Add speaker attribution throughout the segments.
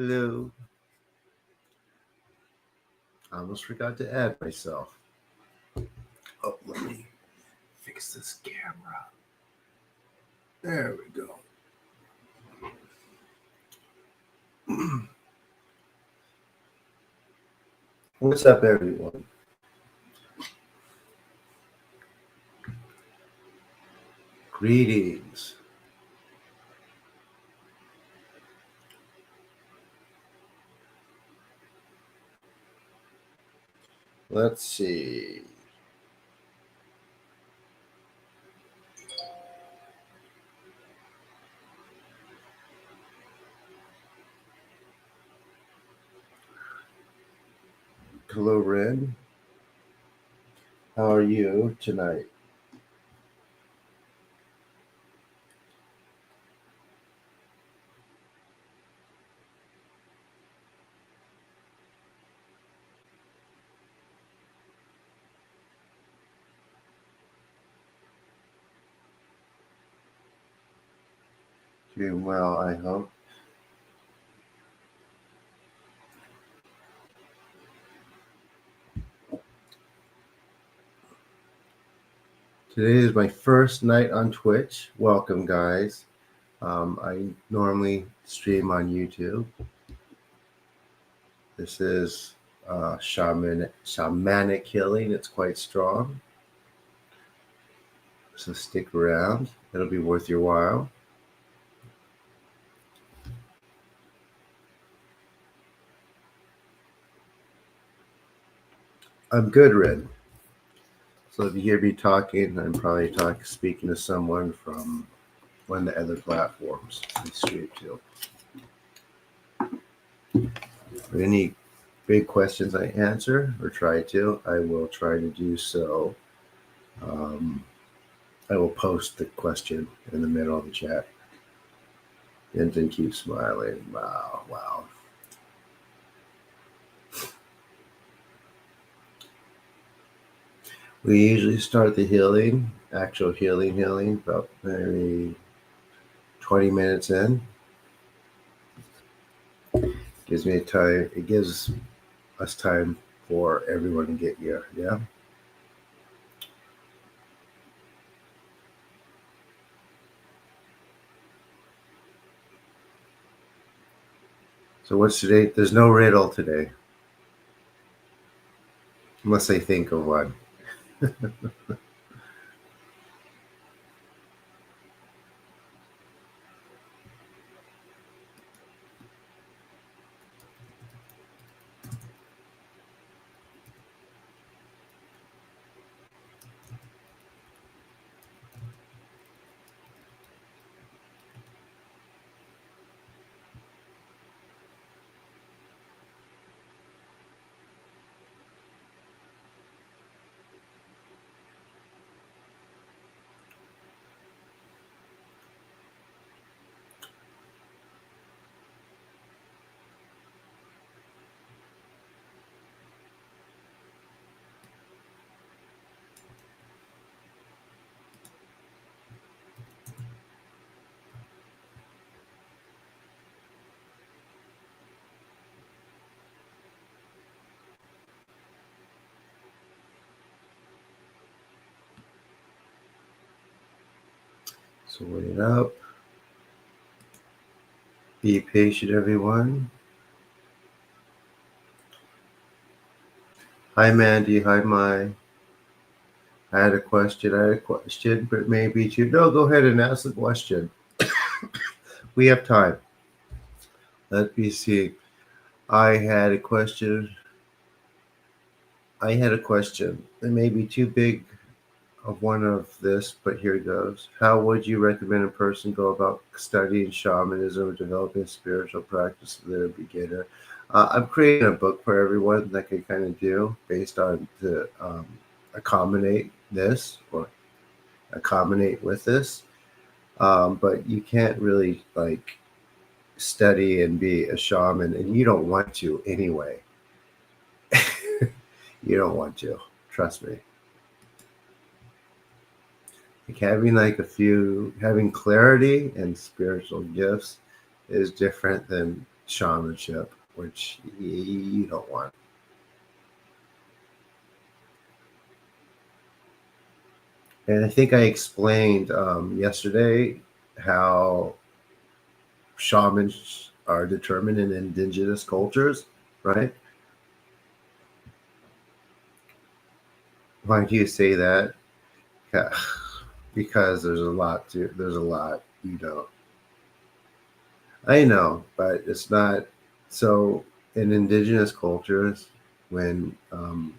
Speaker 1: Hello. I almost forgot to add myself. Oh, let me fix this camera. There we go. What's up, everyone? Greetings. Let's see. Hello, Ren. How are you tonight? Doing well, I hope. Today is my first night on Twitch. Welcome, guys. I normally stream on YouTube. This is shamanic healing. It's quite strong. So stick around. It'll be worth your while. I'm good, Red. So if you hear me talking, I'm probably speaking to someone from one of the other platforms I stream to. For any big questions I answer or try to, I will try to do so. I will post the question in the middle of the chat. And then keep smiling. Wow. We usually start the actual healing, about maybe 20 minutes in. It gives us time for everyone to get here, yeah? So what's today? There's no riddle today. Unless I think of one. So wait up. Be patient, everyone. Hi, Mandy. Hi, Mai. I had a question, but maybe two. No, go ahead and ask the question. We have time. Let me see. I had a question. It may be too big of one of this, but here it goes. How would you recommend a person go about studying shamanism or developing a spiritual practice if they're a beginner? I'm creating a book for everyone that can kind of do based on to accommodate this or accommodate with this. But you can't really study and be a shaman, and you don't want to anyway. You don't want to. Trust me. Having clarity and spiritual gifts is different than shamanship, which you don't want. And I think I explained yesterday how shamans are determined in indigenous cultures, right? Why do you say that? Yeah, because there's a lot you don't. I know, but it's not. So in indigenous cultures, when the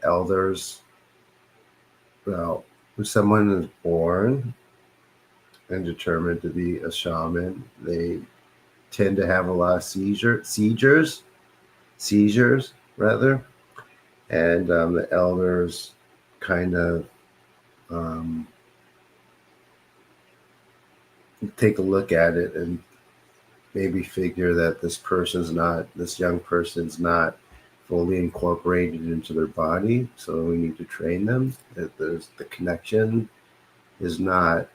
Speaker 1: elders, well, when someone is born and determined to be a shaman, they tend to have a lot of seizures rather, and the elders kind of um, take a look at it and maybe figure that this young person's not fully incorporated into their body, so we need to train them. That there's the connection is not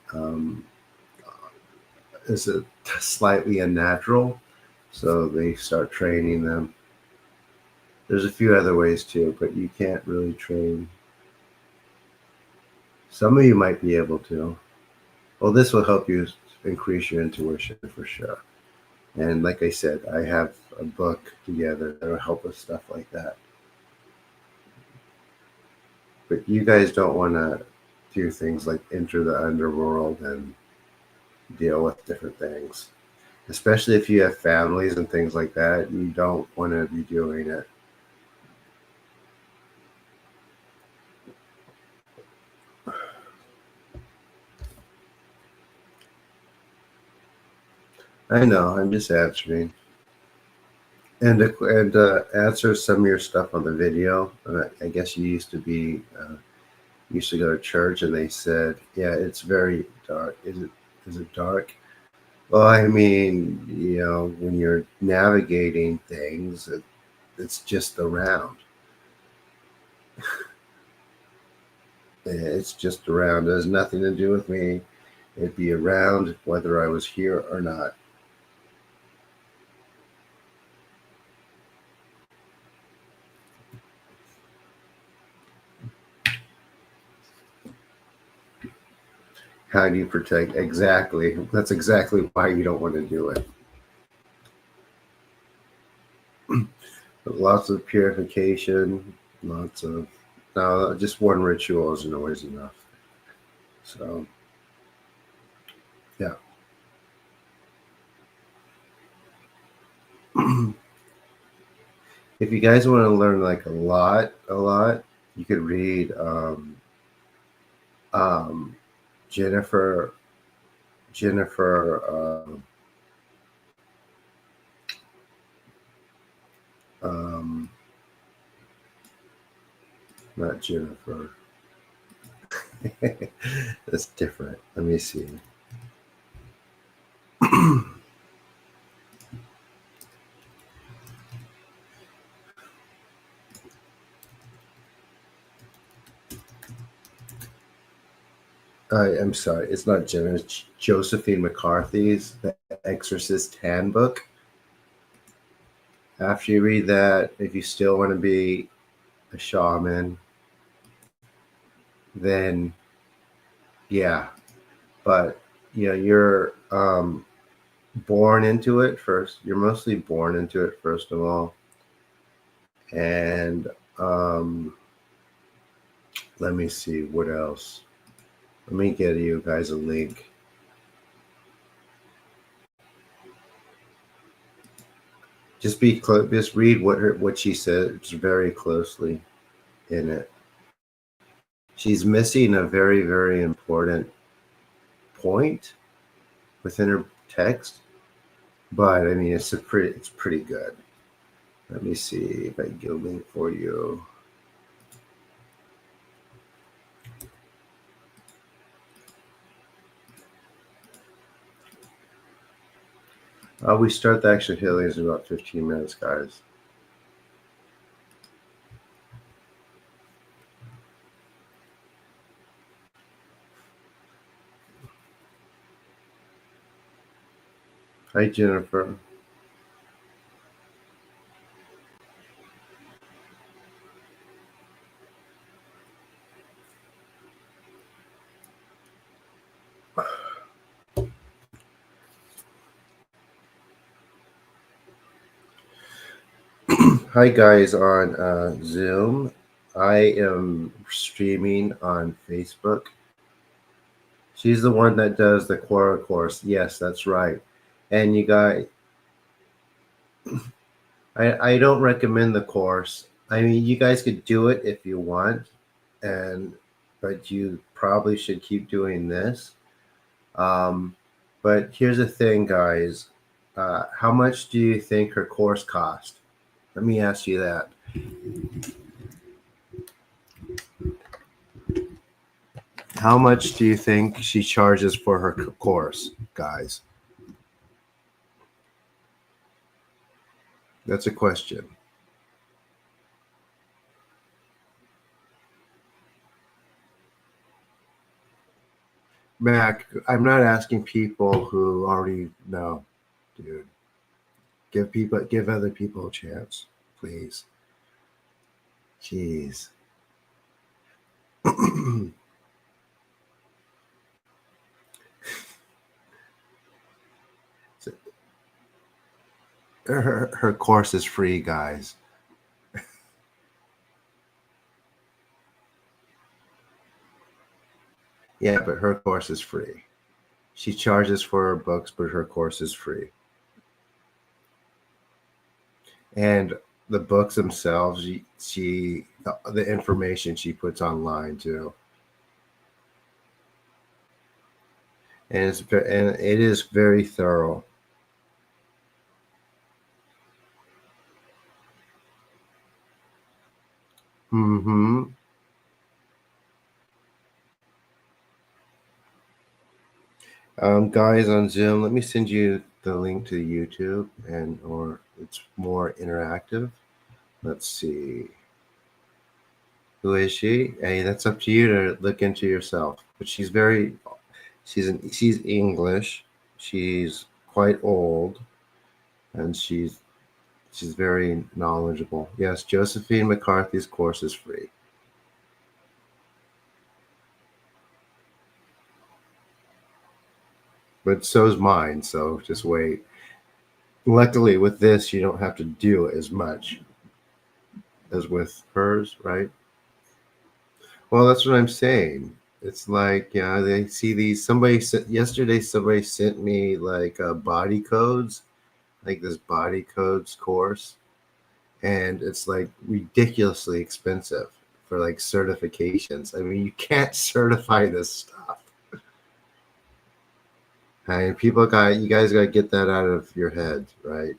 Speaker 1: is a slightly unnatural, so they start training them. There's a few other ways too, but you can't really train. Some of you might be able to. Well, this will help you increase your intuition for sure. And like I said, I have a book together that will help with stuff like that. But you guys don't want to do things like enter the underworld and deal with different things. Especially if you have families and things like that, you don't want to be doing it. I know, I'm just answering. And answer some of your stuff on the video. I guess you used to go to church, and they said, "Yeah, it's very dark." Is it dark? Well, I mean, when you're navigating things, it's just around. It's just around. It has nothing to do with me. It'd be around whether I was here or not. How do you protect? Exactly. That's exactly why you don't want to do it. But lots of purification, lots of. No, just one ritual isn't always enough. So, yeah. If you guys want to learn like a lot, you could read um, Jennifer Jennifer um, not Jennifer. That's different. Let me see. I'm sorry, it's not Jennifer. It's Josephine McCarthy's The Exorcist Handbook. After you read that, if you still want to be a shaman, then yeah. But you're born into it first. You're mostly born into it first of all, and let me see what else. Let me get you guys a link. Just read what she said. It's very closely in it. She's missing a very, very important point within her text, but I mean it's pretty good. Let me see if I can get a link for you. We start the actual healings in about 15 minutes, guys. Hi, Jennifer. Hi guys on Zoom. I am streaming on Facebook. She's the one that does the Quora course. Yes, that's right. And you guys, I don't recommend the course. I mean, you guys could do it if you want, and but you probably should keep doing this. Um, but here's the thing, guys. How much do you think her course cost? Let me ask you that. How much do you think she charges for her course, guys? That's a question. Mac, I'm not asking people who already know, dude. Give other people a chance, please. Jeez. her course is free, guys. Yeah, but her course is free. She charges for her books, but her course is free. And the books themselves, the information she puts online too. And it is very thorough. Mm-hmm. Guys on Zoom, let me send you the link to YouTube, or it's more interactive. Let's see. Who is she? Hey, that's up to you to look into yourself. But she's English. She's quite old, and she's very knowledgeable. Yes, Josephine McCarthy's course is free. But so's mine, so just wait. Luckily, with this, you don't have to do as much as with hers, right? Well, that's what I'm saying. It's like, yeah, they see these. Yesterday, somebody sent me like body codes, like this body codes course, and it's like ridiculously expensive for like certifications. I mean, you can't certify this stuff. And you guys got to get that out of your head, right?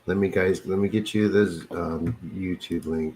Speaker 1: Let me get you this YouTube link.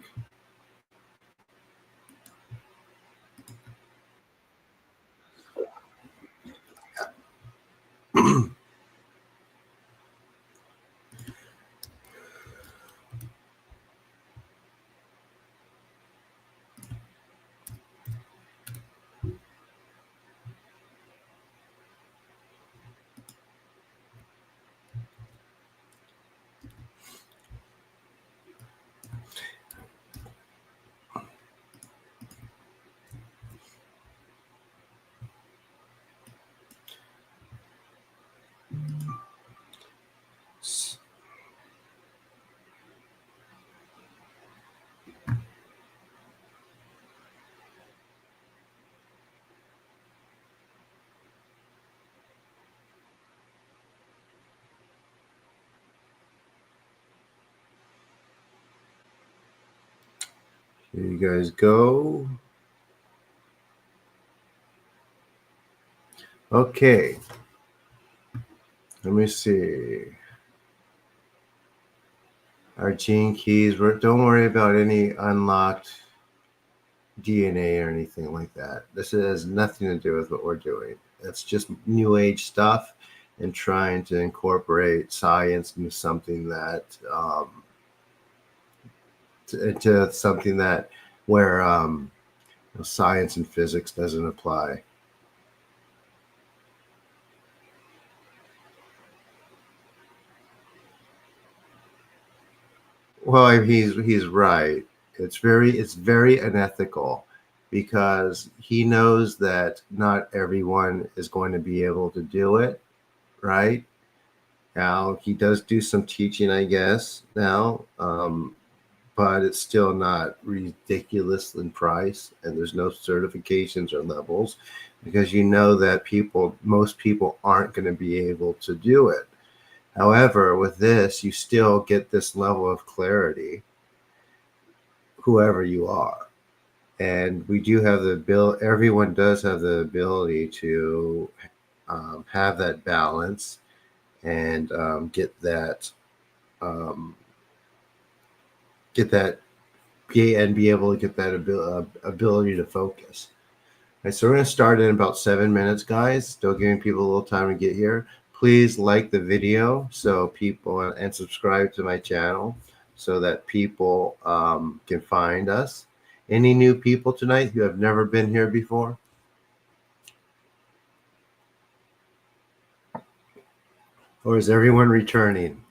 Speaker 1: Here you guys go. Okay. Let me see. Our gene keys. Don't worry about any unlocked DNA or anything like that. This has nothing to do with what we're doing. That's just new age stuff and trying to incorporate science into something that into something that where science and physics doesn't apply. Well, he's right. It's very unethical because he knows that not everyone is going to be able to do it, right? Now, he does do some teaching, I guess, now, but it's still not ridiculous in price, and there's no certifications or levels because you know that most people aren't going to be able to do it. However, with this, you still get this level of clarity, whoever you are. And we do have the ability, everyone does have the ability to have that balance and um, get that, and be able to get that ability to focus. All right, so we're going to start in about 7 minutes, guys. Still giving people a little time to get here. Please like the video so people, and subscribe to my channel so that people can find us. Any new people tonight who have never been here before? Or is everyone returning?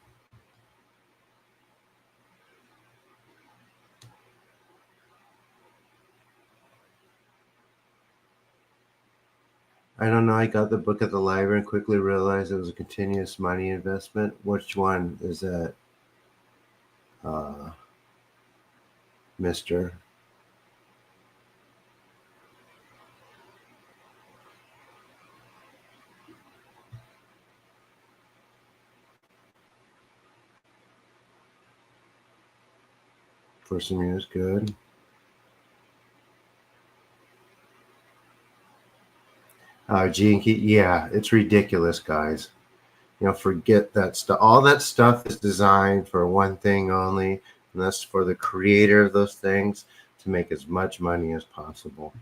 Speaker 1: I don't know. I got the book at the library and quickly realized it was a continuous money investment. Which one is that, uh, Mister? For some years, good. Gene Key, yeah, it's ridiculous, guys. Forget that stuff. All that stuff is designed for one thing only, and that's for the creator of those things to make as much money as possible.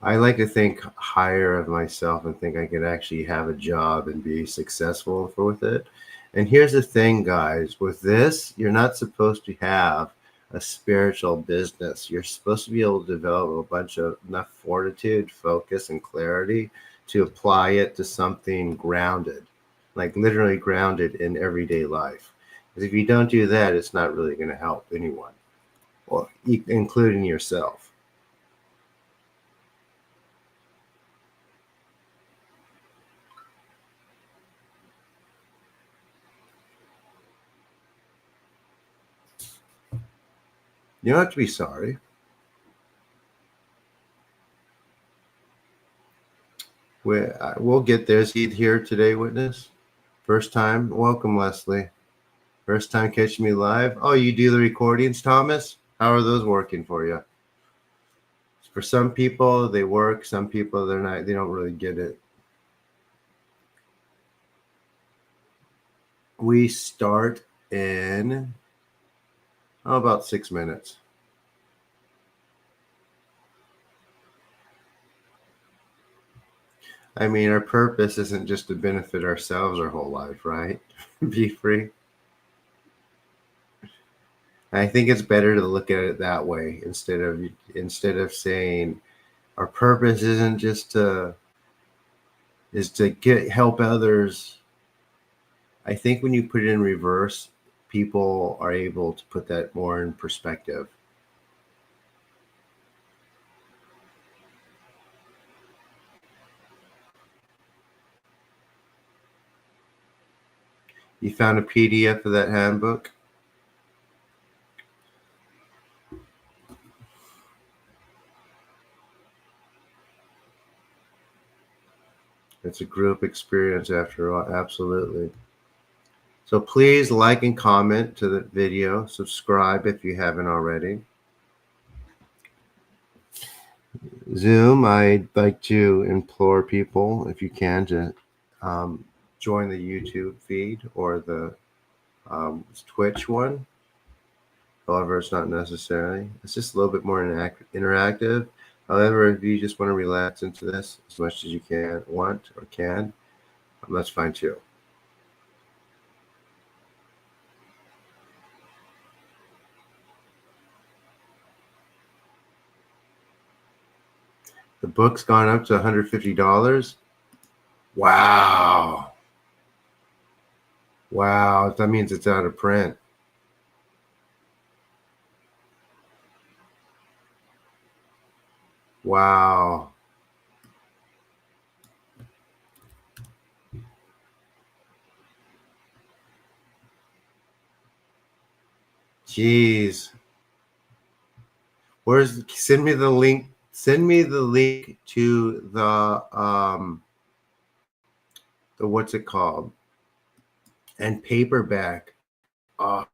Speaker 1: I like to think higher of myself and think I could actually have a job and be successful with it. And here's the thing, guys, with this, you're not supposed to have a spiritual business. You're supposed to be able to develop a bunch of enough fortitude, focus, and clarity to apply it to something grounded, like literally grounded in everyday life. Because if you don't do that, it's not really going to help anyone, well, including yourself. You don't have to be sorry. We'll get there. Is he here today, witness? First time? Welcome, Leslie. First time catching me live? Oh, you do the recordings, Thomas? How are those working for you? For some people, they work. Some people, they're not. They don't really get it. We start in about 6 minutes. I mean, our purpose isn't just to benefit ourselves our whole life, right? Be free. I think it's better to look at it that way instead of saying our purpose isn't just to help others. I think when you put it in reverse, people are able to put that more in perspective. You found a PDF of that handbook? It's a group experience after all, absolutely. So please like and comment to the video. Subscribe if you haven't already. Zoom, I'd like to implore people, if you can, to join the YouTube feed or the Twitch one. However, it's not necessary. It's just a little bit more interactive. However, if you just want to relax into this as much as you can, that's fine too. The book's gone up to $150. Wow. Wow. That means it's out of print. Wow. Jeez. Send me the link. Send me the link to the what's it called? And paperback. Oh.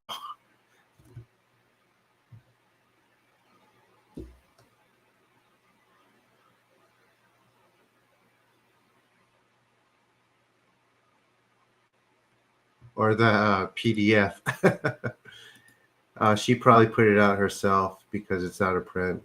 Speaker 1: Or the PDF. She probably put it out herself because it's out of print.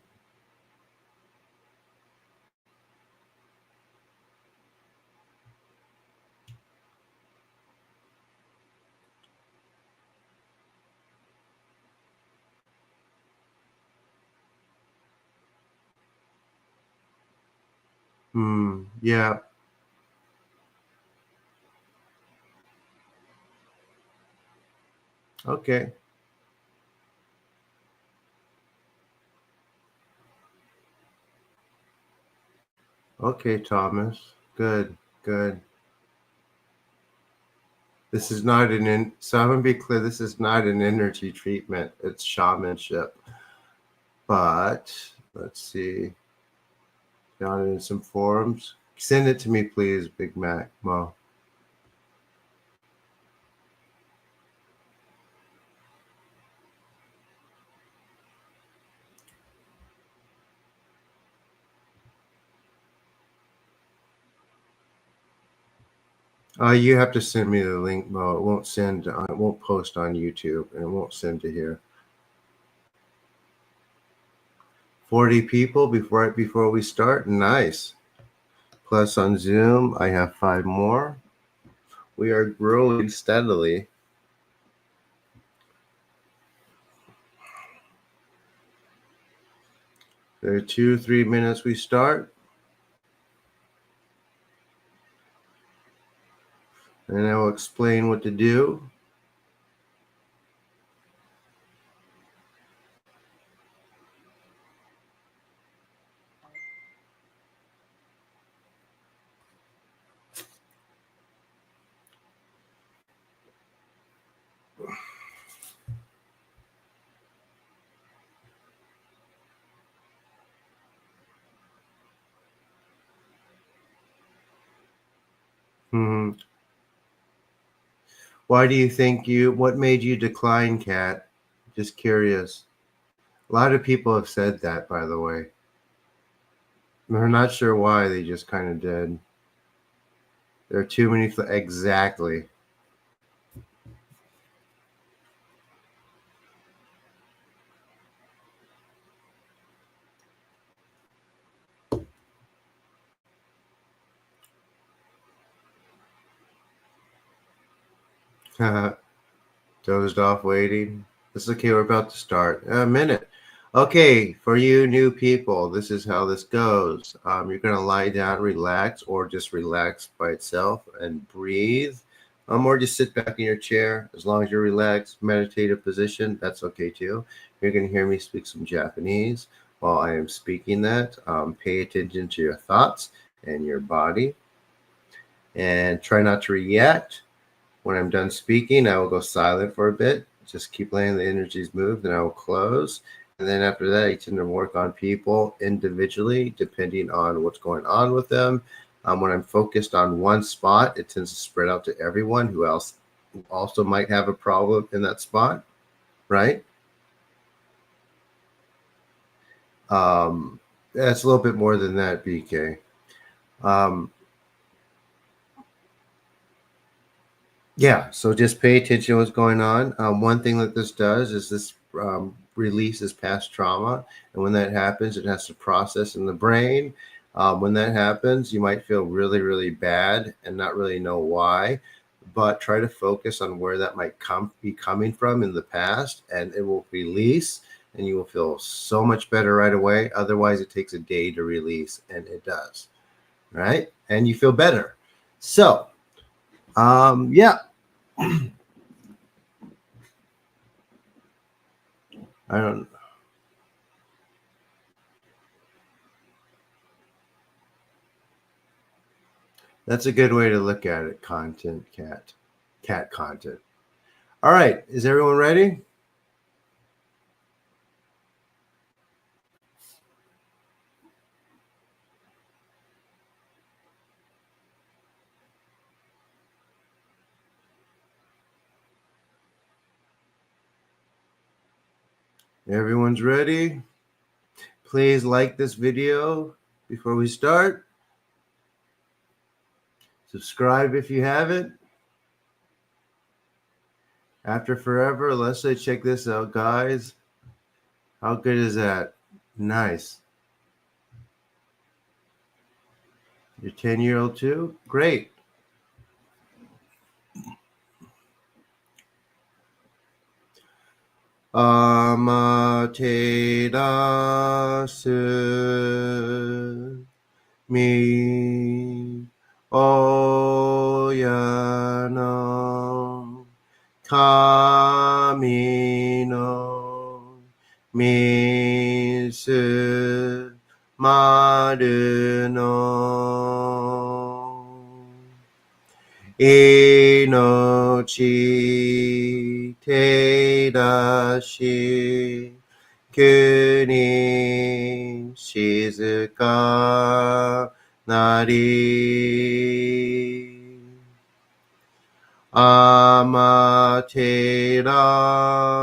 Speaker 1: Yeah. Okay. Okay, Thomas. Good. Good. This is not so I'm gonna be clear, this is not an energy treatment, it's shamanship. But let's see. Down in some forums. Send it to me, please, Big Mac Mo. You have to send me the link, Mo. It won't send. It won't post on YouTube, and it won't send to here. 40 people before we start. Nice. Plus on Zoom, I have 5 more. We are growing steadily. There are 2-3 minutes we start, and I will explain what to do. Hmm. Why do you think what made you decline, Kat? Just curious. A lot of people have said that, by the way. They're not sure why, they just kind of did. There are too many, exactly. Dozed off waiting. It's okay, we're about to start. A minute. Okay, for you new people, this is how this goes. You're going to lie down, relax, or just relax by itself and breathe. Or just sit back in your chair. As long as you're relaxed, meditative position, that's okay too. You're going to hear me speak some Japanese while I am speaking that. Pay attention to your thoughts and your body. And try not to react. When I'm done speaking, I will go silent for a bit. Just keep letting the energies move, then I will close. And then after that, I tend to work on people individually, depending on what's going on with them. When I'm focused on one spot, it tends to spread out to everyone who also might have a problem in that spot, right? That's a little bit more than that, BK. Yeah, so just pay attention to what's going on. One thing that this does is this releases past trauma. And when that happens, it has to process in the brain. When that happens, you might feel really, really bad and not really know why. But try to focus on where that might be coming from in the past, and it will release, and you will feel so much better right away. Otherwise, it takes a day to release, and it does, right? And you feel better. So, yeah. I don't. That's a good way to look at it. Cat content. All right. Is everyone ready? Everyone's ready? Please like this video before we start. Subscribe if you haven't. After forever, let's say check this out, guys. How good is that? Nice. Your 10-year-old too? Great. Amaterasu mi oyano kami no misu maru no inochi te dashi kuni shizuka nari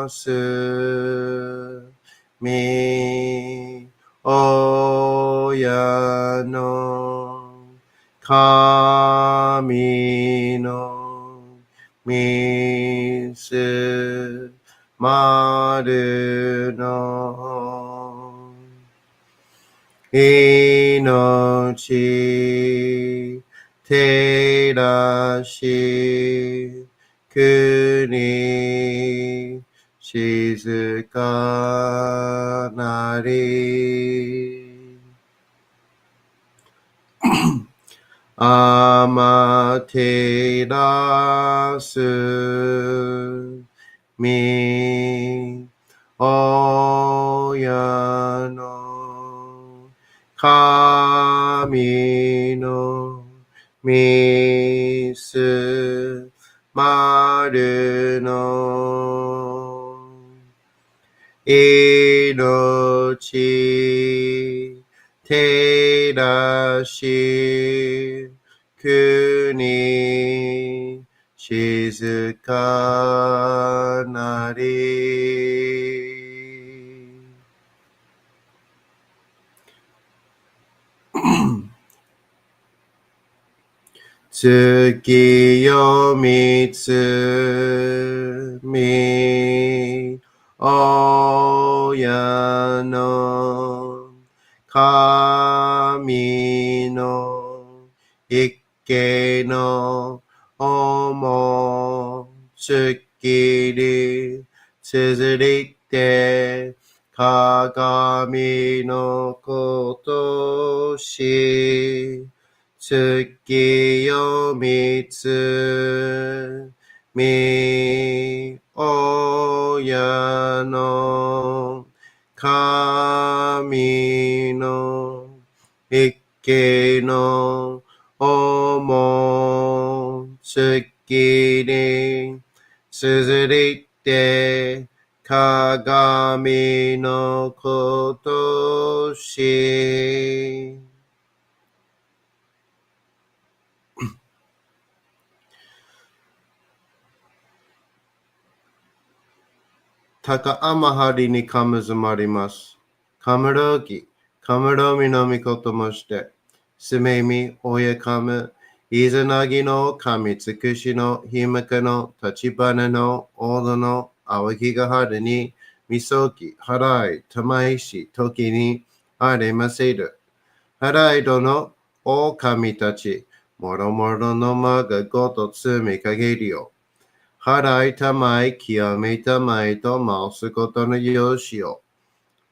Speaker 1: amaterasu mi oyano kami no misu maru no inochi te dashi kuni shizuka nari amaterasu mi oyano kami no misu maru no inochi te dashi kuni shizuka nari Tsukiyo mitsu mi oyano kami no ikke no omo tsukiri tsuzuite kagami no koto shi Tsukiyo mitsu mi oyano kami no ikke no omo tsuki ni tsuzuite kagami no koto shi Taka amahari ni kamazamarimasu. Kamarogi, kamaromi no mikoto moshite. Sumemi oyakamu, izanagi no kami tsukushi no himaka no tachibana no odo no awakigahara ni misoki, harai, tamaishi, toki ni aremaseru. Harai dono, o kami tachi, moromoro no maga goto tsumi kageru yo. Harai tamai kiyome tamai to mausu koto no yoshi o.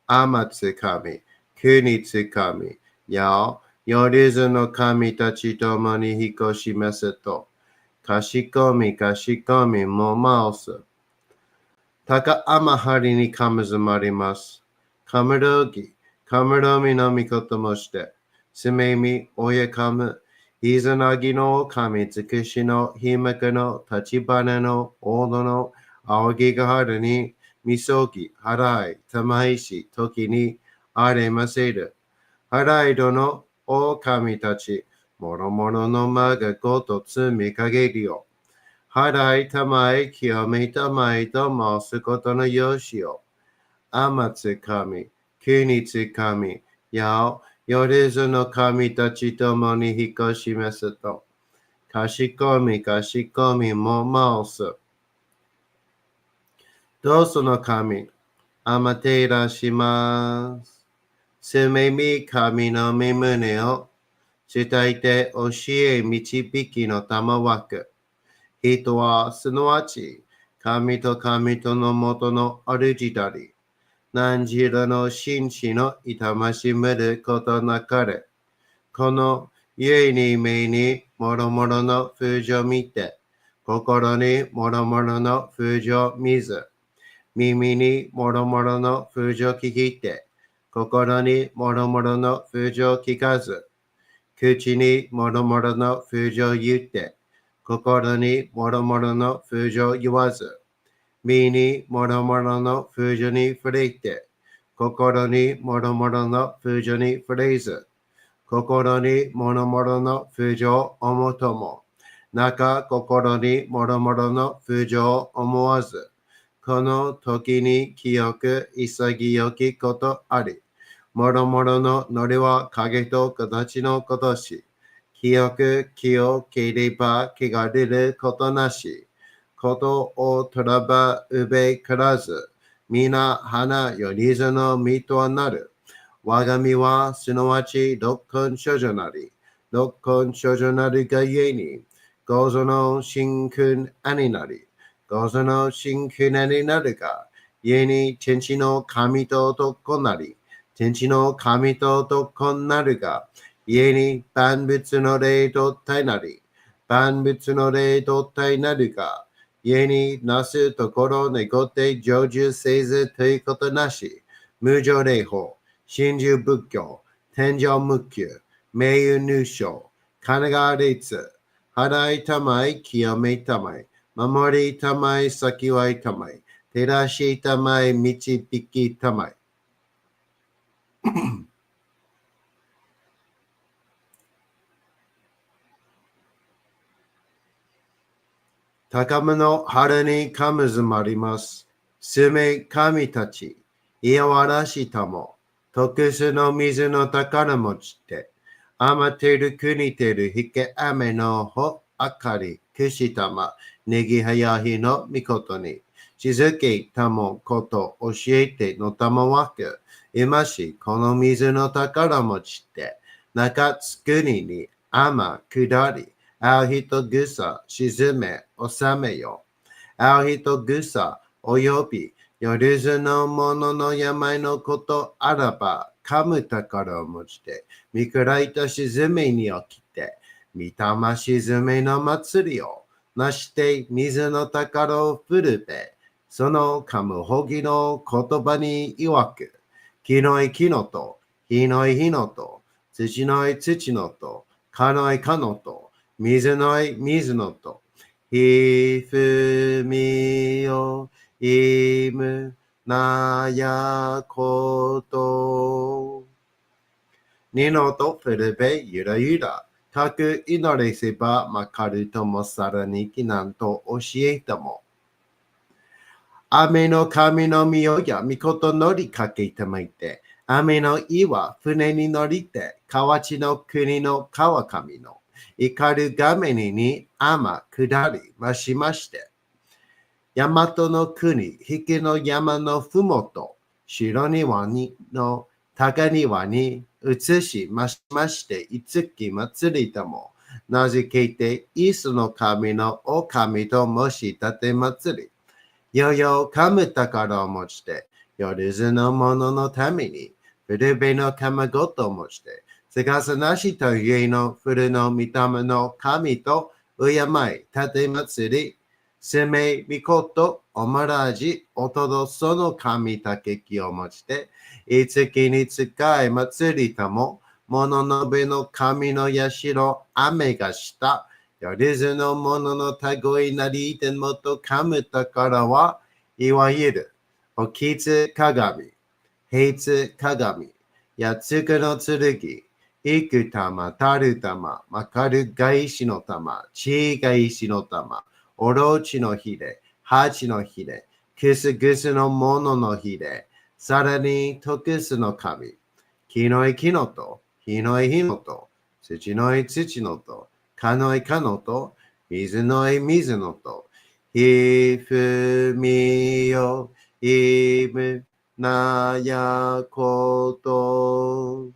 Speaker 1: Amatsu kami, kunitsu kami, yao, yorizu no kami tachi tomo ni hikoshimasu to. Kashikomi mo mausu. Taka amahari ni kamazamarimasu. Kamarogi, kamaromi no mikoto moshite. Sumemi oyakamu. Izanagi no kami tsukushi no himaka no tachibana no odo no awagigahara ni misoki, harai, tamaishi, toki ni aremaseru. Harai dono, o kami tachi, moromoro no maga goto tsumi kageru yo. Harai tamai kiyome tamai to mausu koto no yoshi yo. 天津神、国津神、やよりずの神たちともに引こしますと、かしこみも申す。どうその神、あまていらします。すめみ神の身胸を伝えて教え導きの玉枠。人はすなわち神とのもとの主たり。何時らの紳士の痛ましめることなかれ。この家に目にもろもろの風情見て、心にもろもろの風情見ず、耳にもろもろの風情聞いて、心にもろもろの風情聞かず、口にもろもろの風情言って、心にもろもろの風情言わず、身にもろもろの風情に触れて、心にもろもろの風情に触れず、心にもろもろの風情思うとも、中心にもろもろの風情思わず、この時に清く潔きことあり、もろもろのノリは影と形のことし、清く気をければ気が出ることなし、ことをとらばうべからず、皆花よりずの身となる。我が身はすなわち六根処女なり、六根処女なるがゆえに、ごぞの真君兄なり、ごぞの真君兄なるが、ゆえに天地の神と男なり、天地の神と男なるが、ゆえに万物の霊と体なり、万物の霊と体なるが、ゆえになすところ願って成就せずということなし、無常霊法、真珠仏教、天上無休、名誉入賞、金川律、払いたまい、清めたまい、守りたまい、先はいたまい、照らしたまい、導きたまい。高めの春にかむずまります。すめ神たち、いやわらしたも、特殊の水の宝持ちて、余ってる国てるひけ雨のほあかり、くしたま、ねぎはやひのみことに、静けたもこと教えてのたまわく、今しこの水の宝持ちて、中つくにに雨下り、あう人ぐさ沈め収めよ。あう人ぐさおよびよりずのものの病のことあらば、かむ宝を持ちて、見くらいた沈めに起きて、見たま沈めの祭りをなして水の宝を振るべ、そのかむほぎの言葉に曰く、木のい木のと、火のい火のと、土のい土のと、かのいかのと、水のい水のと、ひふみよいむなやこと。にのとふるべゆらゆら。かく祈れせばまかるともさらにきなんと教えたも。雨の神の御代や御事乗りかけたまいて、雨の岩船に乗りて、河内の国の川上の。怒るがめに雨下りましまして。大和の国、引きの山のふもと、白庭にの高庭に移しまして、いつき祭りとも、なぜけて、イスの神のお神と申し立て祭り。よよかむ宝を持ちて、よりずのもののために、古べの玉ごとを持ちて、せがさなしと家の古の御霊の神と敬い、立て祭り、せめみことおまらじ、おとどその神たけきを持ちて、いつきに使い祭りたも、もののべの神のやしろ、雨がした、よりずのもののたごいなりてもとかむ宝は、いわゆる、おきつ鏡、平つ鏡、やつくの剣、いく玉、たる玉、まかるがいしの玉、ちがいしの玉、おろちのひれ、はちのひれ、くすぐすのもののひれ、さらに特殊の神、木の木のと、火の火のと、土の土のと、かのかのと、水の水のと、ひふみよ、いむなやこと。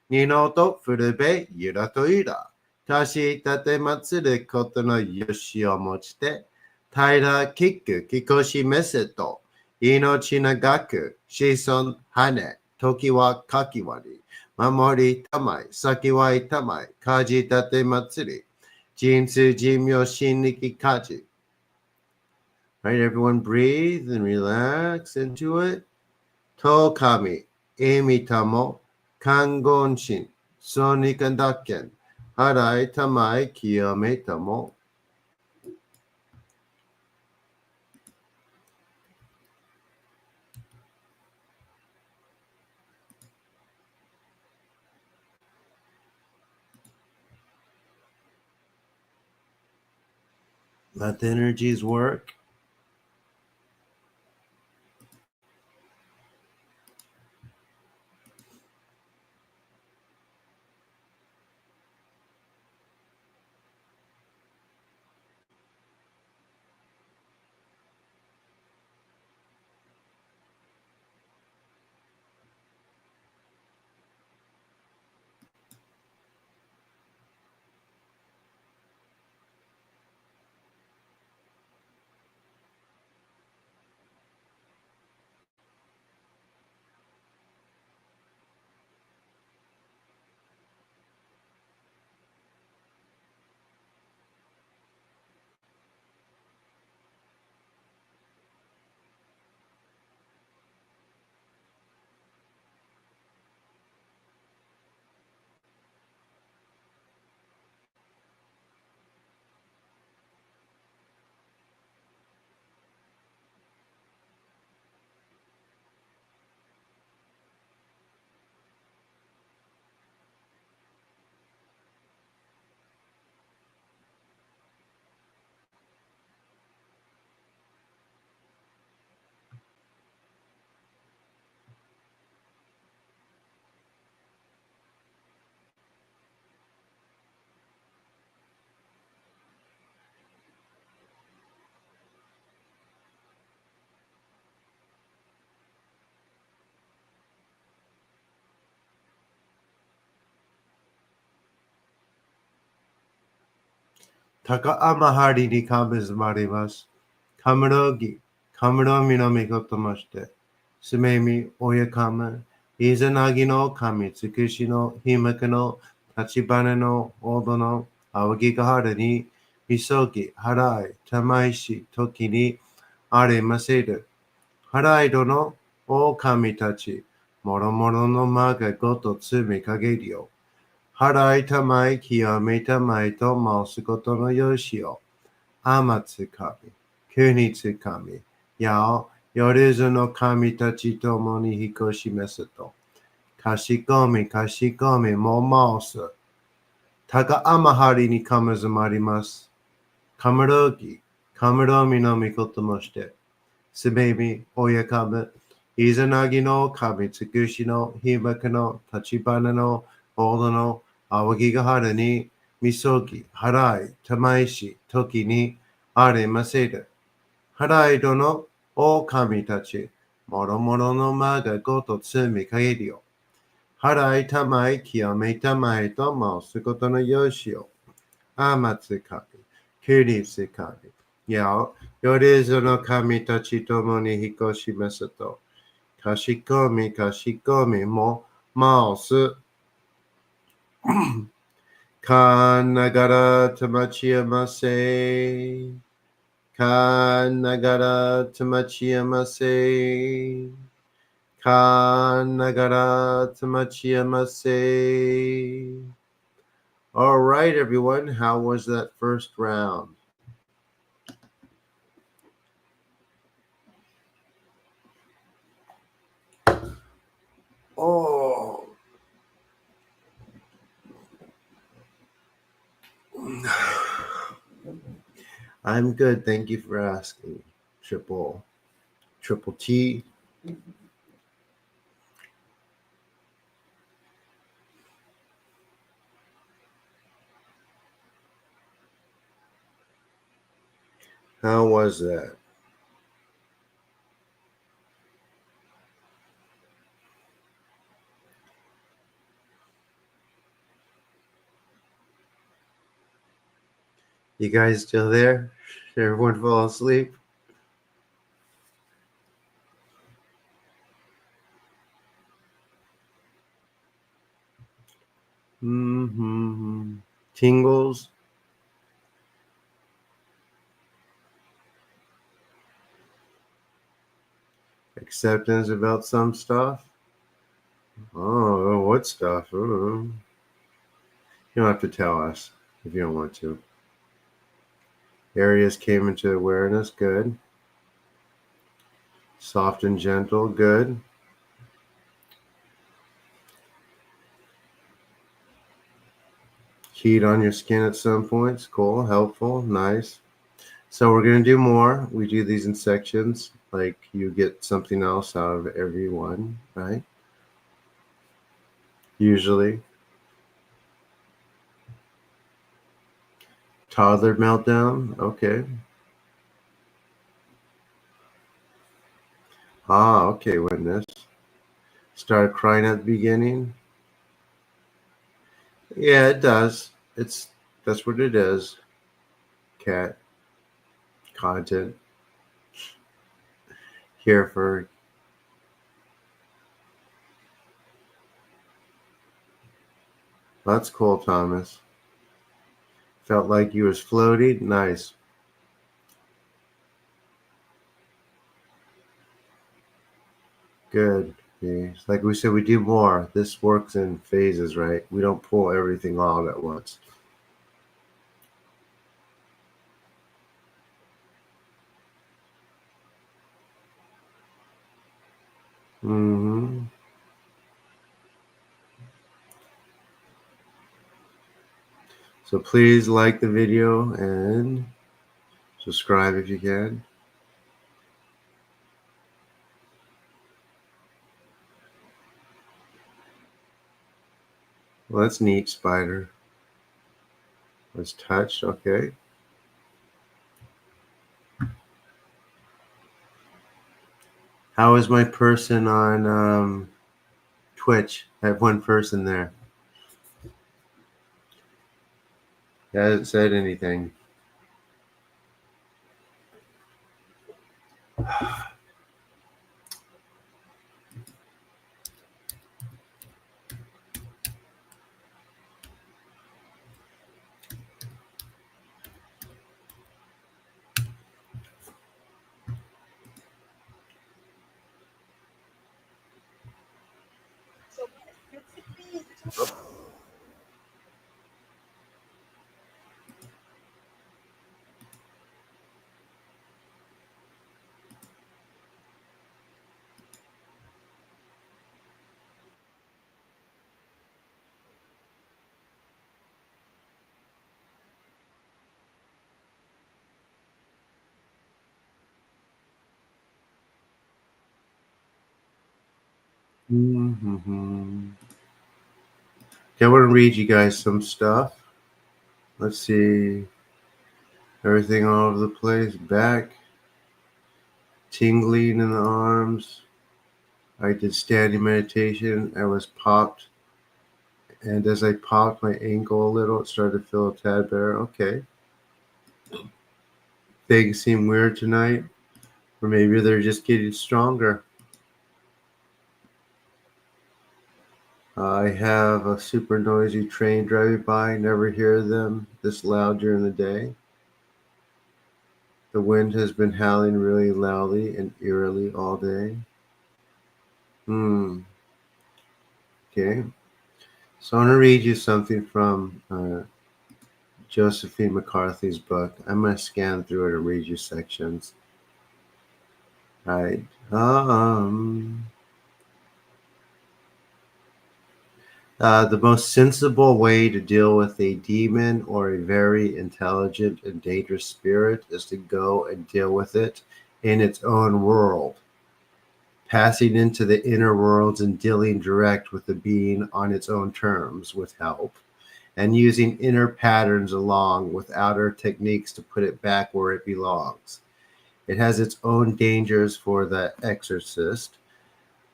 Speaker 1: 二のと古べゆらとゆら。かしたて祭ることのよしをもちて、平らきくきこしめせと、命長く子孫羽、時はかきわり、守りたまい、先はいたまい、かじたて祭り、人数寿命心力かじ。Right, everyone breathe and relax into it. と神、えみたも、看護師、そにかだけん、払いたまい、清めたも。Let the energies work.高天はりにかむずまります。かむろぎ、かむろみのみことまして、すめみ、おやかむ、いざなぎの神、つくしの、ひまくの、立花の、おどの、あわぎがはるに、みそぎ、はらい、たまいし、ときに、あれませる。はらいどの、お神たち、もろもろのまがごとつみかげりよ。払いたまい、清めたまいと申すことのよしを。天つかみ、国つかみ、やお、よりずの神たちともに引こしめすと。かしこみ、かしこみ、も申す。たかあまはりにかむずまります。かむろぎ、かむろみのみこともして。すべみ、おやかむ、いざなぎの神つくしの、ひまくの、立花の、おどの、あわぎがはるに、みそぎ、はらい、たまいし、ときに、あれませる。はらいどの、お神たち、もろもろのまがごとつみかえりよ。はらいたまい、清めたまいと申すことのよしを。あまつかみ、くりつかみ。やお、よりぞの神たちともに引こしますと。かしこみかしこみも申す。かながらたまちやませ。かながらたまちやませ。かながらたまちやませ。All right, everyone. How was that first round? Oh. I'm good. Thank you for asking. Triple T. How was that? You guys still there? Did everyone fall asleep? Mm-hmm. Tingles? Acceptance about some stuff? Oh, what stuff? Oh. You don't have to tell us if you don't want to. Areas came into awareness, good. Soft and gentle, good. Heat on your skin at some points, cool, helpful, nice. So we're going to do more. We do these in sections, like you get something else out of every one, right? Usually. Toddler meltdown, okay. Ah, okay, witness. Start crying at the beginning. Yeah, it does. That's what it is. Cat content here for. That's cool, Thomas. Felt like you was floating. Nice. Good. Okay. Like we said, we do more. This works in phases, right? We don't pull everything all at once. Mm-hmm. So please like the video and subscribe if you can. Well, that's neat, spider. Was touched, okay. How is my person on Twitch? I have one person there. He hasn't said anything. Mm-hmm. Okay, I want to read you guys some stuff. Let's see. Everything all over the place. Back. Tingling in the arms. I did standing meditation. I was popped. And as I popped my ankle a little, it started to feel a tad better. Okay. Things seem weird tonight. Or maybe they're just getting stronger. I have a super noisy train driving by. Never hear them this loud during the day. The wind has been howling really loudly and eerily all day. Okay. So I'm going to read you something from Josephine McCarthy's book. I'm going to scan through it and read you sections. All right. The most sensible way to deal with a demon or a very intelligent and dangerous spirit is to go and deal with it in its own world. passing into the inner worlds and dealing direct with the being on its own terms with help, and using inner patterns along with outer techniques to put it back where it belongs. It has its own dangers for the exorcist,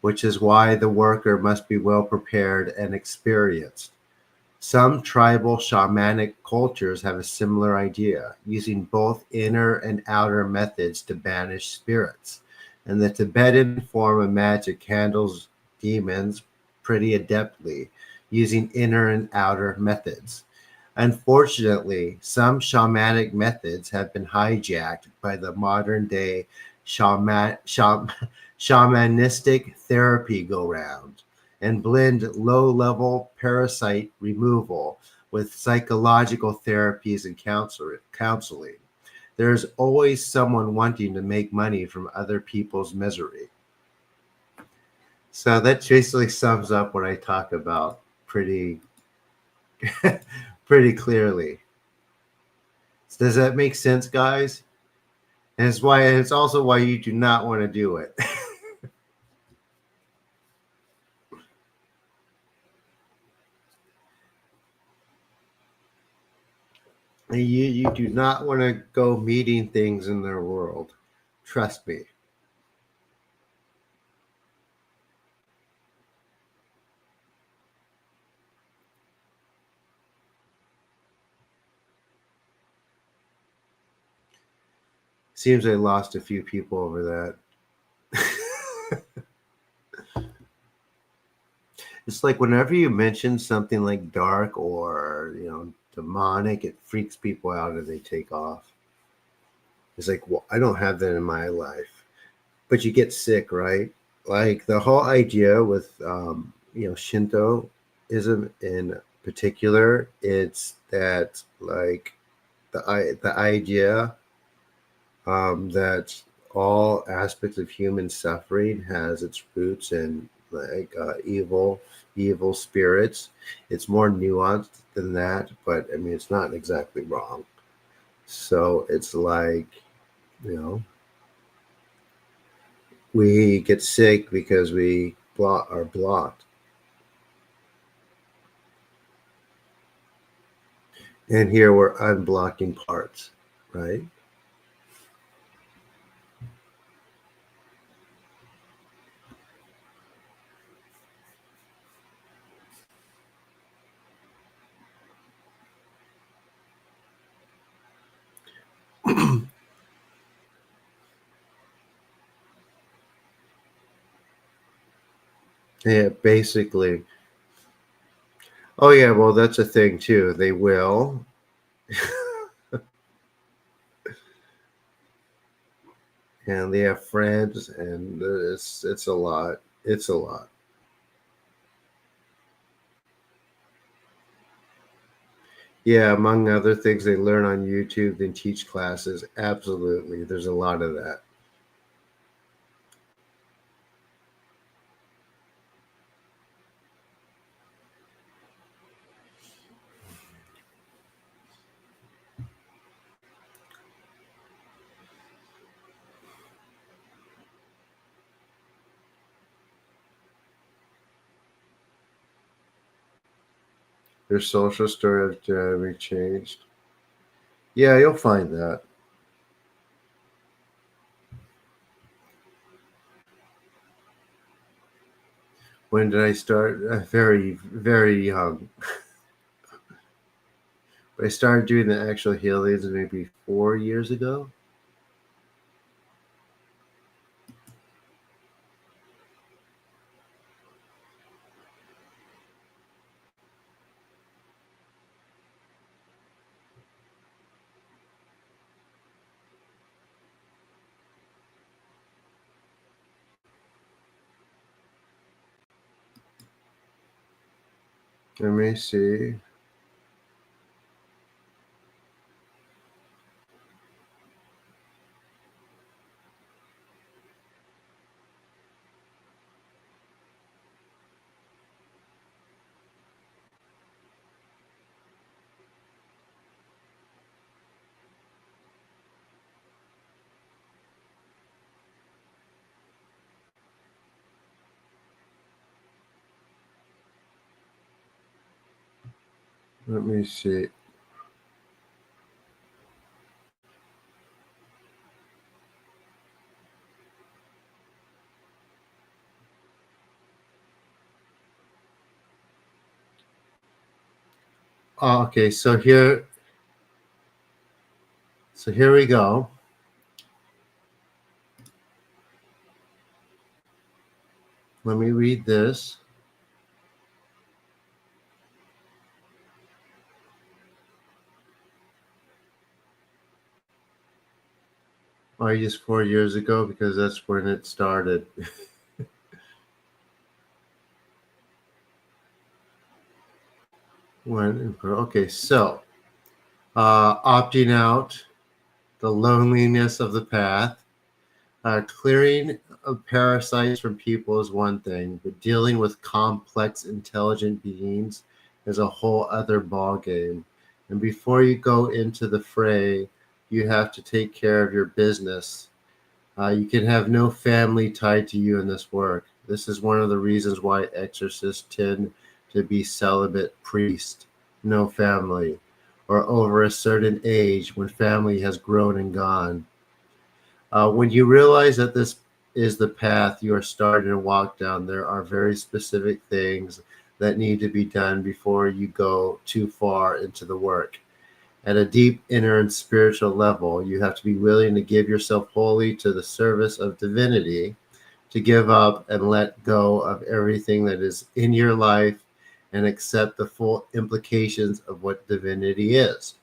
Speaker 1: which is why the worker must be well prepared and experienced. Some tribal shamanic cultures have a similar idea, using both inner and outer methods to banish spirits. And the Tibetan form of magic handles demons pretty adeptly, using inner and outer methods. Unfortunately, some shamanic methods have been hijacked by the modern day shamanistic therapy go round and blend low level parasite removal with psychological therapies and counseling. There's always someone wanting to make money from other people's misery. So that basically sums up what I talk about pretty pretty clearly. Does that make sense, guys? And it's also why you do not want to do it. You do not want to go meeting things in their world. Trust me. Seems I lost a few people over that. It's like whenever you mention something like dark or, demonic, it freaks people out and they take off. It's like, well, I don't have that in my life. But you get sick, right? Like the whole idea with, Shintoism in particular, it's that like the idea that all aspects of human suffering has its roots in like evil spirits. It's more nuanced than that, but I mean it's not exactly wrong. So it's like, you know, we get sick because we are blocked. And here we're unblocking parts, right? Yeah, basically. Oh yeah, well that's a thing too. They will. And they have friends, and it's a lot. It's a lot. Yeah, among other things they learn on YouTube and teach classes. Absolutely, there's a lot of that. Their social story of dynamic changed. Yeah, you'll find that. When did I start? Very, very young. But I started doing the actual healings maybe 4 years ago. Let me see. Let me see. Okay, so here we go. Let me read this. I used 4 years ago because that's when it started. Okay, so opting out, the loneliness of the path, clearing of parasites from people is one thing, but dealing with complex, intelligent beings is a whole other ball game. And before you go into the fray, you have to take care of your business. You can have no family tied to you in this work. This is one of the reasons why exorcists tend to be celibate priests, no family, or over a certain age when family has grown and gone. When you realize that this is the path you are starting to walk down, there are very specific things that need to be done before you go too far into the work. At a deep inner and spiritual level, you have to be willing to give yourself wholly to the service of divinity, to give up and let go of everything that is in your life and accept the full implications of what divinity is.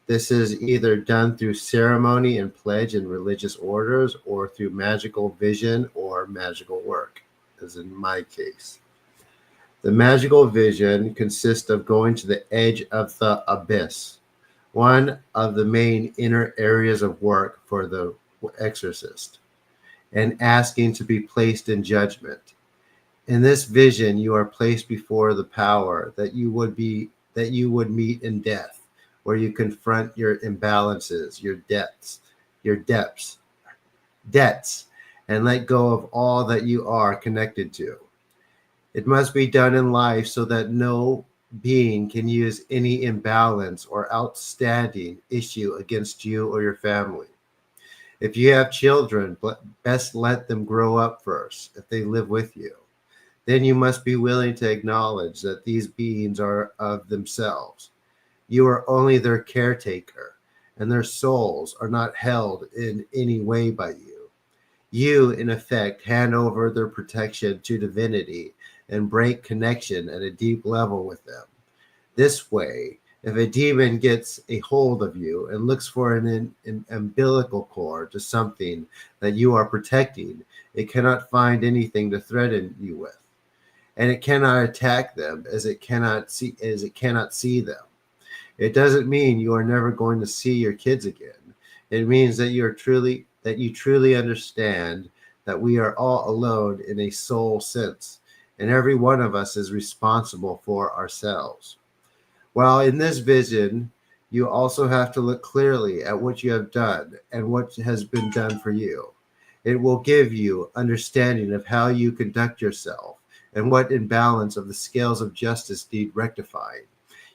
Speaker 1: This is either done through ceremony and pledge in religious orders or through magical vision or magical work, as in my case. The magical vision consists of going to the edge of the abyss, one of the main inner areas of work for the exorcist, and asking to be placed in judgment. In this vision, you are placed before the power that you would meet in death, where you confront your imbalances, your debts, and let go of all that you are connected to. It must be done in life so that no being can use any imbalance or outstanding issue against you or your family. If you have children, best let them grow up first if they live with you. Then you must be willing to acknowledge that these beings are of themselves. You are only their caretaker, and their souls are not held in any way by you. You, in effect, hand over their protection to divinity and break connection at a deep level with them. This way, if a demon gets a hold of you and looks for an umbilical cord to something that you are protecting, it cannot find anything to threaten you with, and it cannot attack them as it cannot see them. It doesn't mean you are never going to see your kids again. It means that you truly understand that we are all alone in a soul sense, and every one of us is responsible for ourselves. While in this vision, you also have to look clearly at what you have done and what has been done for you. It will give you understanding of how you conduct yourself and what imbalance of the scales of justice need rectifying.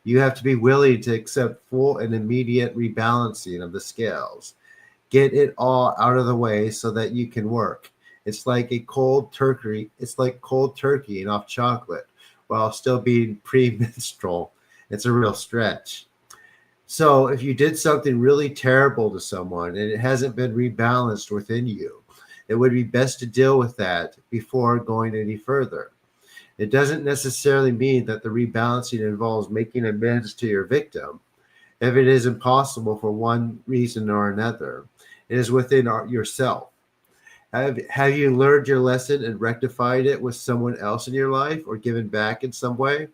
Speaker 1: You have to be willing to accept full and immediate rebalancing of the scales. Get it all out of the way so that you can work. It's like cold turkey and off chocolate while still being pre-menstrual. It's a real stretch. So if you did something really terrible to someone and it hasn't been rebalanced within you, it would be best to deal with that before going any further. It doesn't necessarily mean that the rebalancing involves making amends to your victim. If it is impossible for one reason or another, it is within yourself. Have you learned your lesson and rectified it with someone else in your life or given back in some way?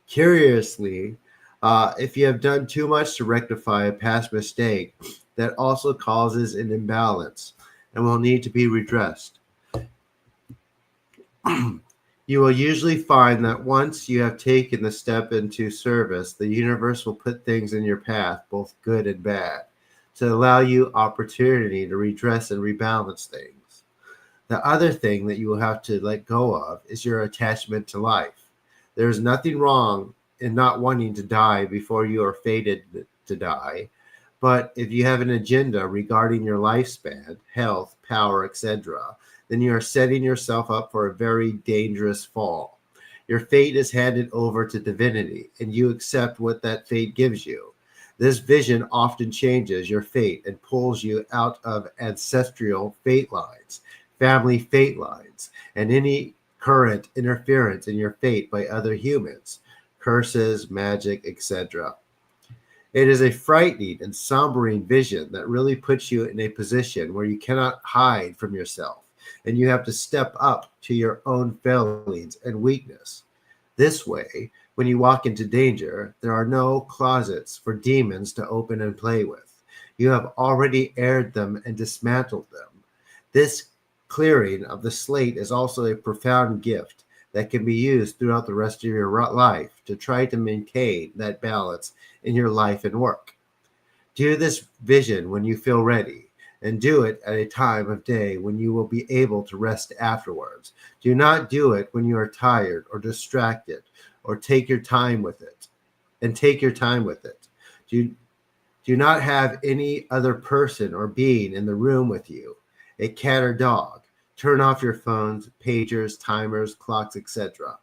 Speaker 1: Curiously, if you have done too much to rectify a past mistake, that also causes an imbalance and will need to be redressed. You will usually find that once you have taken the step into service, the universe will put things in your path, both good and bad, to allow you opportunity to redress and rebalance things. The other thing that you will have to let go of is your attachment to life. There is nothing wrong in not wanting to die before you are fated to die. But if you have an agenda regarding your lifespan, health, power, etc., then you are setting yourself up for a very dangerous fall. Your fate is handed over to divinity, and you accept what that fate gives you. This vision often changes your fate and pulls you out of ancestral fate lines, family fate lines, and any current interference in your fate by other humans, curses, magic, etc. It is a frightening and sombering vision that really puts you in a position where you cannot hide from yourself, and you have to step up to your own failings and weakness. This way, when you walk into danger, there are no closets for demons to open and play with. You have already aired them and dismantled them. This clearing of the slate is also a profound gift that can be used throughout the rest of your life to try to maintain that balance in your life and work. Do this vision when you feel ready, and do it at a time of day when you will be able to rest afterwards. Do not do it when you are tired or distracted, or take your time with it. Do not have any other person or being in the room with you, a cat or dog. Turn off your phones, pagers, timers, clocks, etc.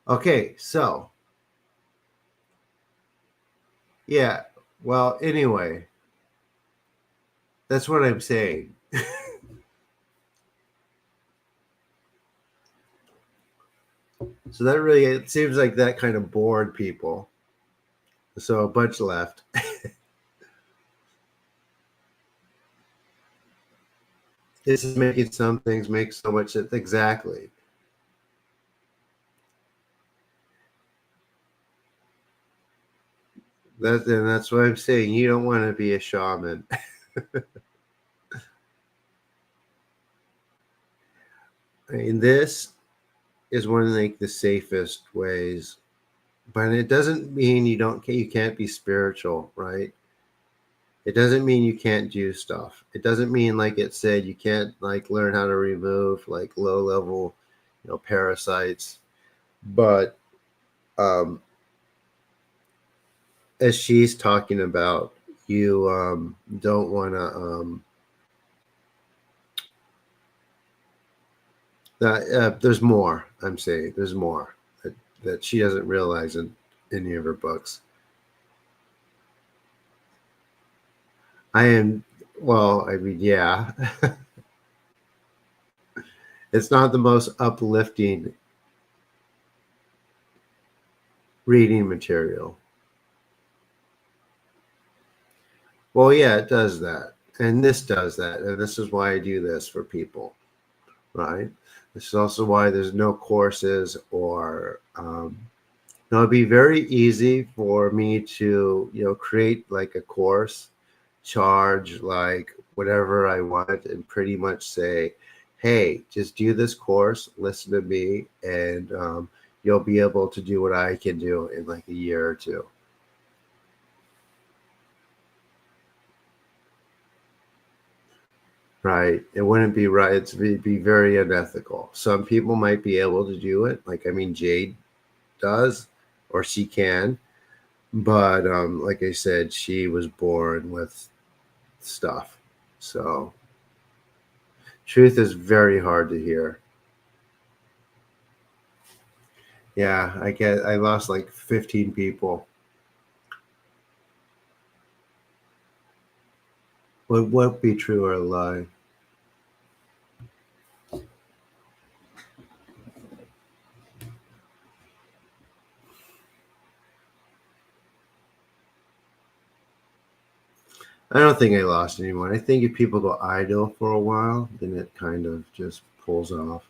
Speaker 1: Okay, so yeah, well, anyway, that's what I'm saying. So that really, it seems like that kind of bored people. So a bunch left. This is making some things make so much sense. Exactly. That's what I'm saying. You don't want to be a shaman. I mean, this is one of the safest ways, but it doesn't mean you can't be spiritual, right? It doesn't mean you can't do stuff. It doesn't mean, like it said, you can't like learn how to remove like low level, parasites. But as she's talking about, you don't want to. There's more. I'm saying there's more that she doesn't realize in any of her books. I am, well, I mean, yeah. It's not the most uplifting reading material. Well, yeah, it does that. And this does that. And this is why I do this for people, right? This is also why there's no courses or, it'd be very easy for me to, create like a course, charge like whatever I want, and pretty much say, hey, just do this course, listen to me, and you'll be able to do what I can do in like a year or two. Right. It wouldn't be right. It'd be very unethical. Some people might be able to do it. Like, I mean, Jade does, or she can. But like I said, she was born with stuff. So truth is very hard to hear. Yeah, I lost like 15 people. What won't be true or a lie? I don't think I lost anyone. I think if people go idle for a while, then it kind of just pulls off.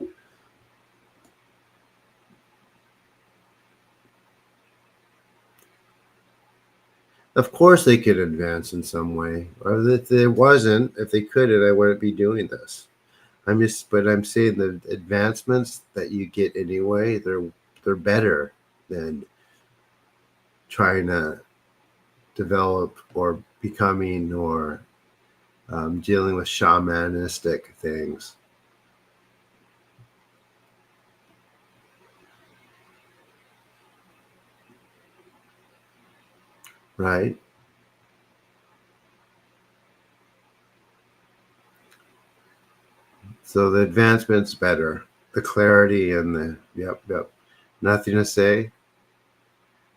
Speaker 1: Of course, they could advance in some way. Or if there wasn't, if they couldn't, I wouldn't be doing this. But I'm saying the advancements that you get anyway, they're better than trying to develop or becoming or dealing with shamanistic things. right? So the advancement's better. The clarity and the yep. Nothing to say.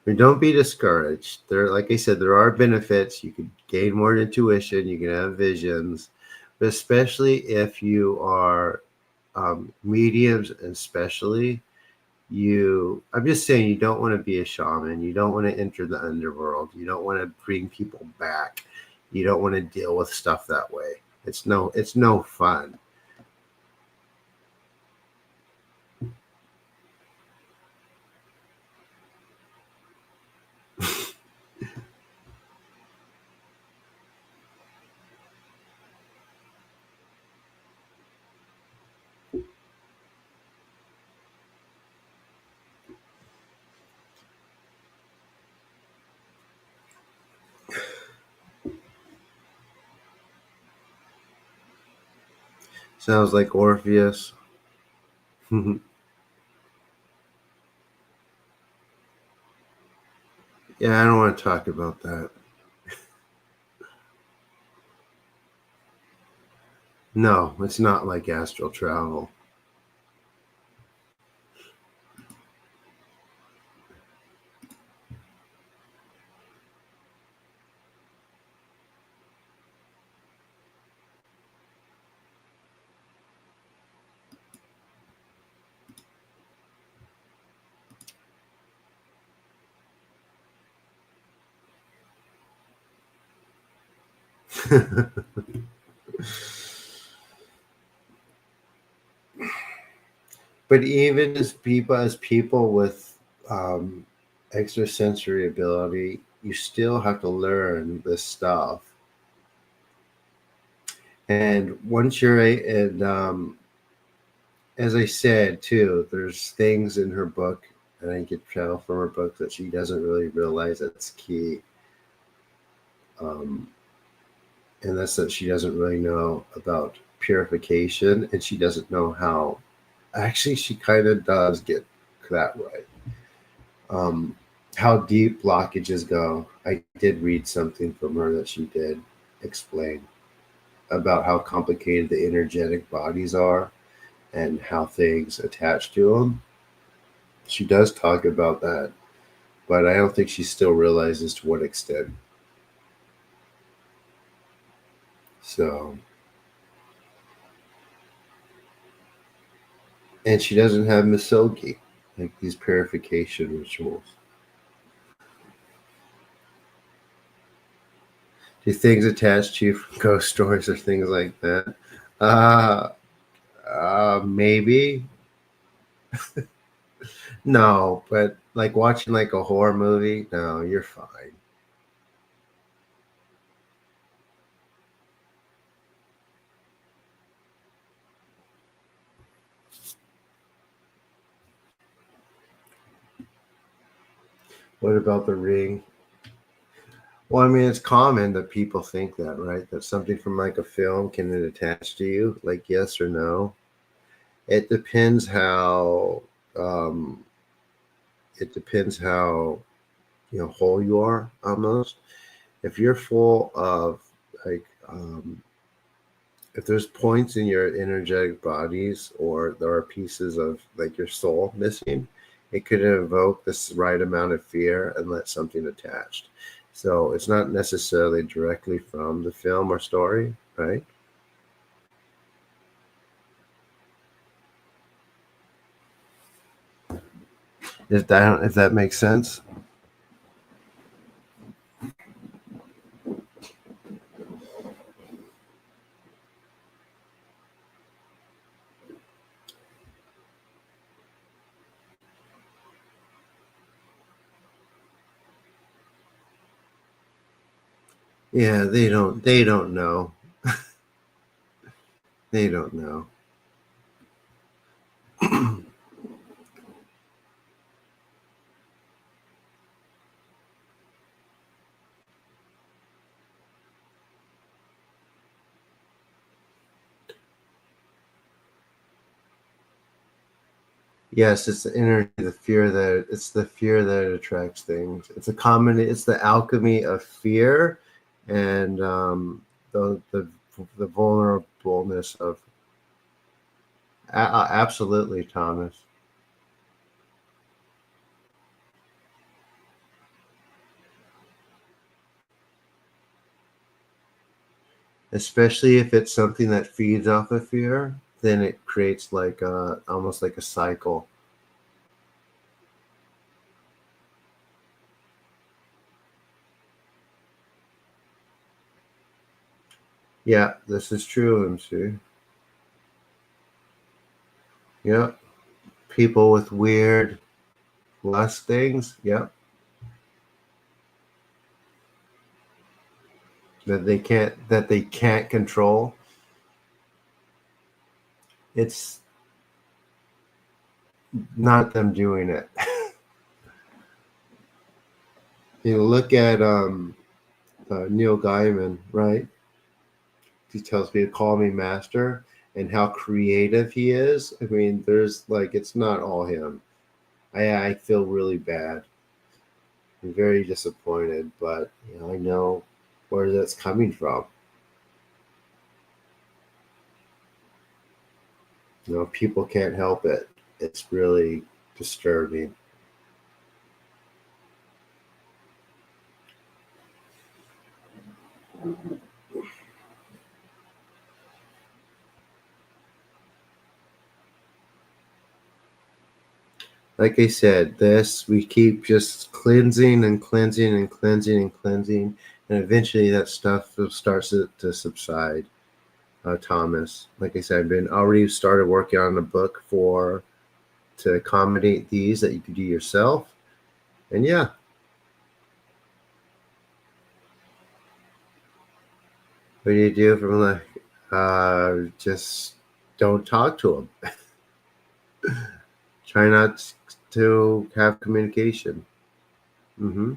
Speaker 1: I mean, don't be discouraged. There, like I said, there are benefits. You can gain more intuition. You can have visions, but especially if you are mediums, and especially you. I'm just saying, you don't want to be a shaman. You don't want to enter the underworld. You don't want to bring people back. You don't want to deal with stuff that way. It's no fun. Sounds like Orpheus. Yeah, I don't want to talk about that. No, it's not like astral travel. But even as people with um, extrasensory ability, you still have to learn this stuff. And once you're and as I said too, there's things in her book, and I get tell from her book that she doesn't really realize that's key. Um, and that's that she doesn't really know about purification, and she doesn't know how. Actually, she kind of does get that right. um, how deep blockages go. I did read something from her that she did explain about how complicated the energetic bodies are and how things attach to them. She does talk about that, but I don't think she still realizes to what extent. So, and she doesn't have misogi, like these purification rituals. Do things attach to you from ghost stories or things like that? Uh, maybe. No, but like watching like a horror movie, no, you're fine. What about the ring? Well, I mean, it's common that people think that, right? That something from like a film can it attach to you, like yes or no. It depends how. Um, it depends how whole you are. Almost, if you're full of like if there's points in your energetic bodies or there are pieces of like your soul missing, it could evoke this right amount of fear and let something attached. So it's not necessarily directly from the film or story, right? If that makes sense. Yeah, they don't know. They don't know. Yes, it's the energy, it's the fear that attracts things. It's the alchemy of fear, and the vulnerableness of absolutely, Thomas. Especially if it's something that feeds off of fear, then it creates like almost like a cycle. Yeah, this is true, MC. Yep. People with weird lust things, yep, that they can't control. It's not them doing it. Look at Neil Gaiman, right? He tells me to call me master, and how creative he is. I mean, there's like it's not all him. I feel really bad. I'm very disappointed, but I know where that's coming from. People can't help it. It's really disturbing. Like I said, this we keep just cleansing and cleansing and cleansing and cleansing, and eventually that stuff starts to subside. Thomas, like I said, I've been already started working on a book to accommodate these that you can do yourself, and yeah, what do you do from like just don't talk to them. Try not to have communication. Mm-hmm.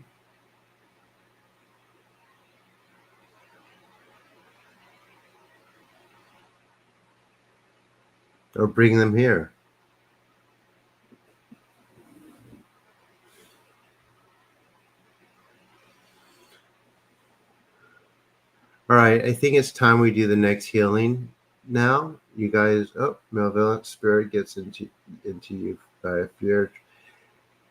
Speaker 1: Or bring them here. All right, I think it's time we do the next healing now. You guys, Malevolent Spirit gets into you by fear.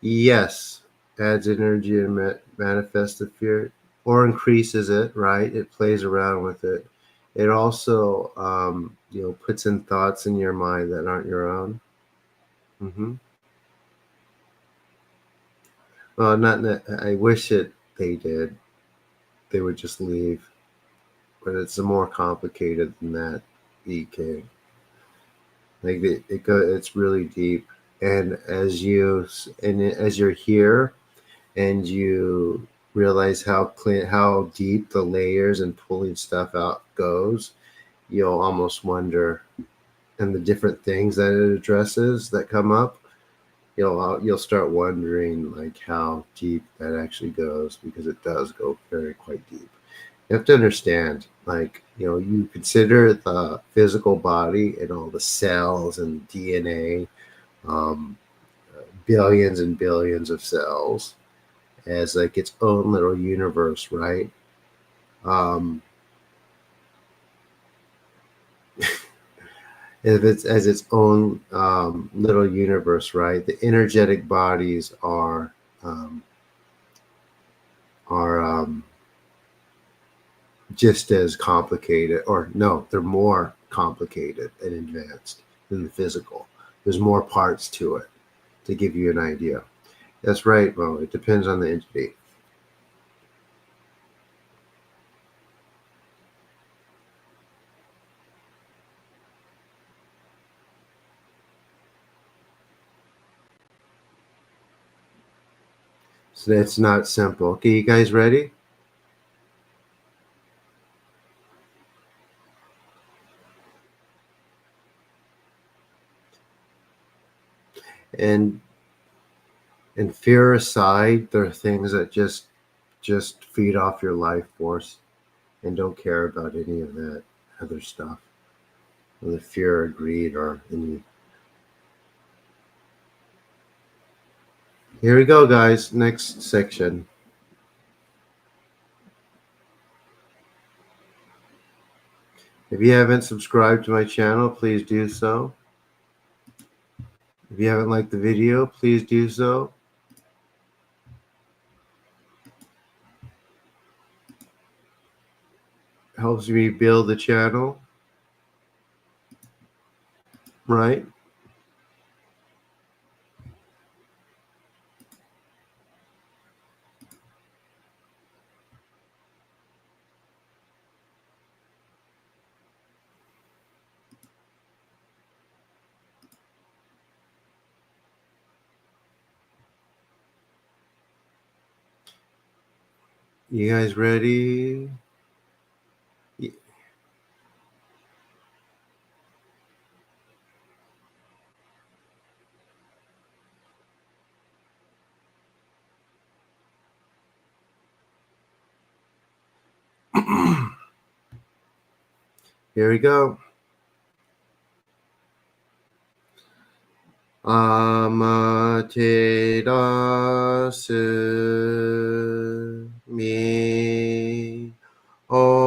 Speaker 1: Yes, adds energy and manifests the fear, or increases it. Right, it plays around with it. It also, puts in thoughts in your mind that aren't your own. Mm-hmm. Well, not. I wish it they did. They would just leave, but it's more complicated than that. EK. Like it's really deep, and as you're here, and you realize how deep the layers and pulling stuff out goes, you'll almost wonder, and the different things that it addresses that come up, you'll start wondering like how deep that actually goes, because it does go very quite deep. You have to understand, like, you consider the physical body and all the cells and DNA, um, billions and billions of cells, as like its own little universe, right? Um, if it's as its own little universe, right? The energetic bodies are just as complicated, or no, they're more complicated and advanced than the physical. There's more parts to it, to give you an idea. That's right. Well, it depends on the entity. So it's not simple. Okay, you guys ready? And fear aside, there are things that just feed off your life force and don't care about any of that other stuff, or the fear or greed or any. Here we go, guys. Next section. If you haven't subscribed to my channel, please do so. If you haven't liked the video, please do so. It helps me build the channel, right? You guys ready? Here we go. Amaterasu mi oyano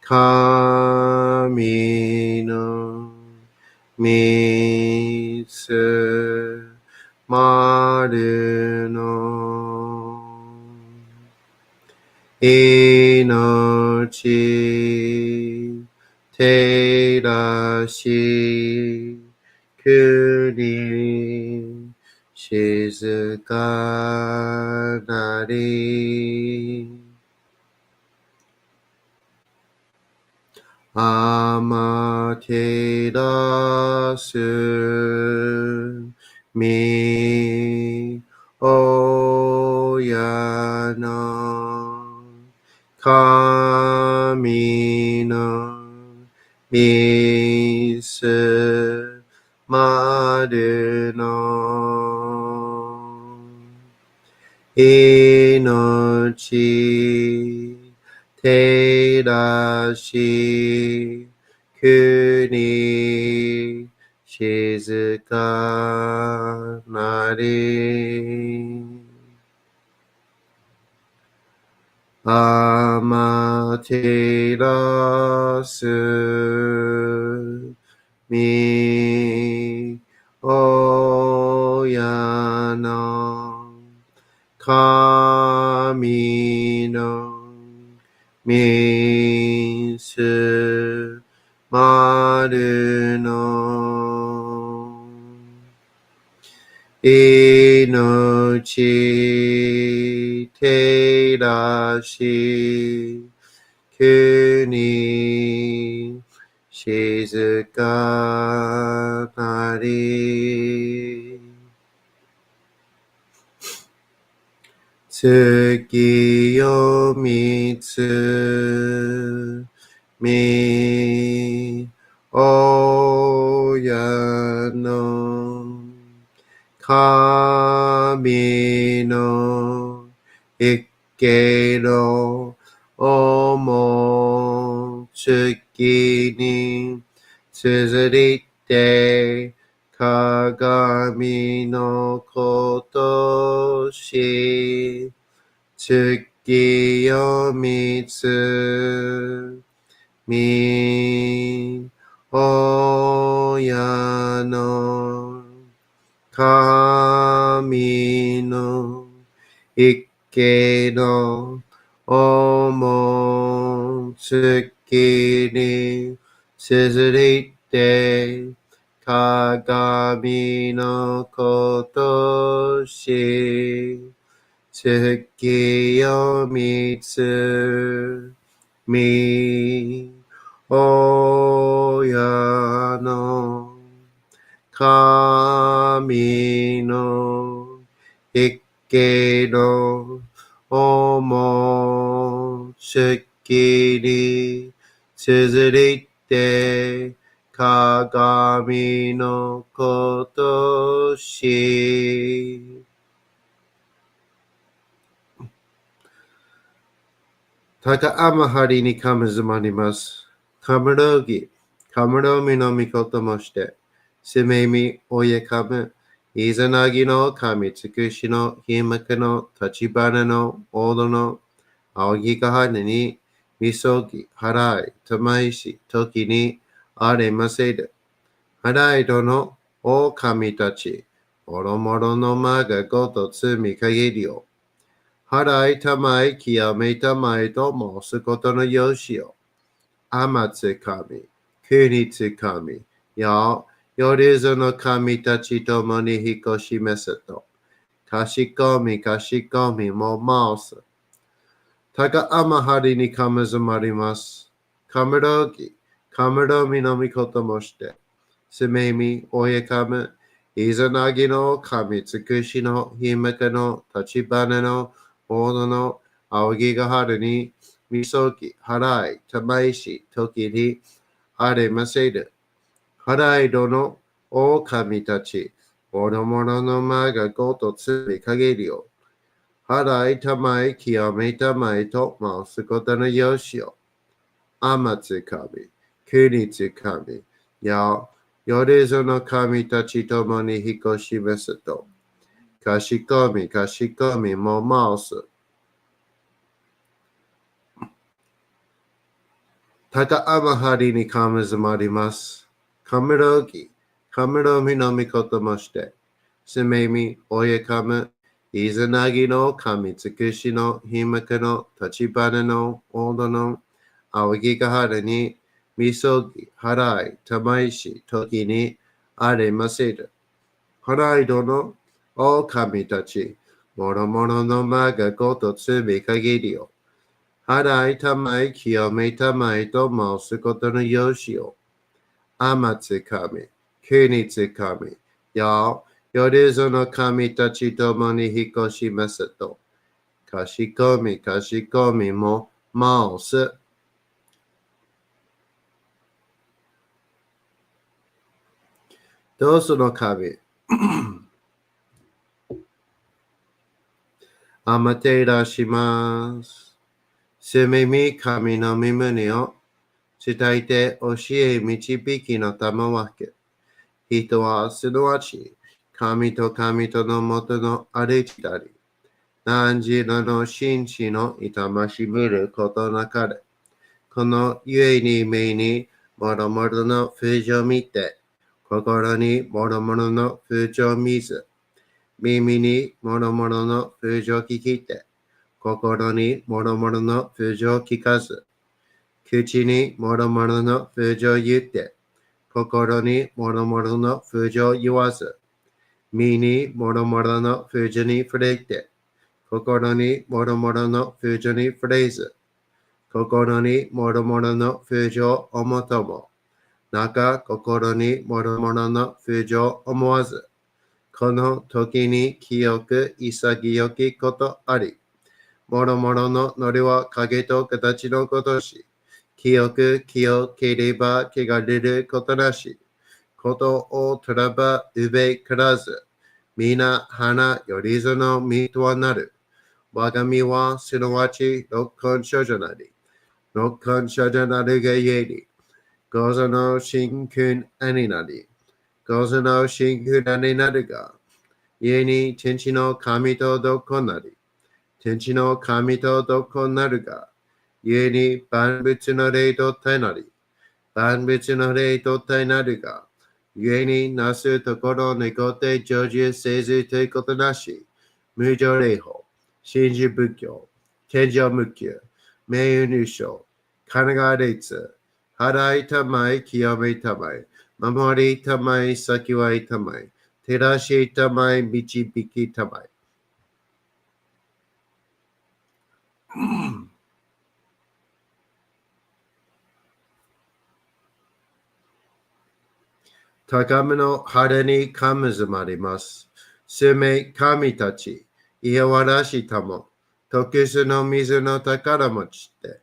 Speaker 1: kami no mitsu maru no inochi terashi kuni shizuka nari amaterasu mi oyano kami no mitsu maru no inochi terashi kuni shizuka nari amaterasu mi oyano kami no mitsu maru no inochi terashi kuni shizuka nari tsuki yo mitsu mi oyano kami no ikke no omo tsuki ni tsuzuite kagami no koto shi tsuki yo mitsu mi oyano kami no ikke no omo tsuki ni tsuzuite kagami no koto shi tsuki yo mitsu mi oyano kami no ikke no omo tsuki ni tsuzuite kagami no koto shi Taka amahari ni kamazumarimasu. Kamarogi. Kamaromi no mikoto mo shite. すめみおやかむ、いざなぎの神つくしのひまかの立花の大戸の仰ぎがはねに、みそぎ、払い、たまいし、時にあれませる。払いどの、お神たち、もろもろの間がごとつみ限りを。払いたまい、清めたまいと申すことのよしを。天津神、国津神、や、よりぞの神たちともに引こしめすと。かしこみも申す。たかあまはりにかむずまります。かむろぎ、かむろみのみこともして。すめみ、おやかむ、いざなぎの神つくしのひめかの立花の大野の仰ぎがはるに、みそぎ、払い、たまいし、時にあれませる。払いどの、お神たち、もろもろの間がごとつみ限りを。払いたまい、清めたまいと申すことのよしを。天津神、国津神、や、よれぞの神たちともに彦しめすと。かしこみも申す。たかあまはりにかむずまります。かむろぎ、かむろみのみこともして。すめみ、おやかむ、いざなぎの神つくしのひまかの立花の大戸の仰ぎがはるに、みそぎ、払い、たまいし、時にあれませる。払いどの、お神たち、もろもろの間がごとつみ限りを。払いたまい、清めたまいと申すことのよしを。天津神、国津神、や、よりぞの神たちともに引こしますと。かしこみも申す。どうその神、あまていらします。すみみ神の身胸を伝えて教え導きのたまわけ。人はすなわち神とのもとのありきたり。何時の真摯の痛ましむることなかれ。このゆえに目にもろもろの風情見て、心にもろもろの風情見ず、耳にもろもろの風情聞きて、心にもろもろの風情聞かず、口にもろもろの風情言って、心にもろもろの風情言わず、身にもろもろの風情に触れて、心にもろもろの風情に触れず、心にもろもろの風情をもとも、中心にもろもろの風情を思わず、この時に清く潔きことあり、もろもろののりは影と形のことし、清ければ汚れることなし、ことをとらばうべからず、皆花よりぞの身とはなる。我が身はすなわち六根所じゃなり、六根所じゃなるがゆえに、ごぞの真君になり、ごぞの真君になるが、ゆえに天地の神とどこなり、天地の神とどこなるが、ゆえに万物の霊と体なり、万物の霊と体なるが、ゆえになすところにごて成就せずということなし、無常霊法、真珠仏教、天上無休、名誉入賞、神奈川列、払いたまい、清めたまい、守りたまい、先はいたまい、照らしたまい、導きたまい。高めの晴れにかむずまります。すめ神たち、いやわらしたも、特殊の水の宝持ちって、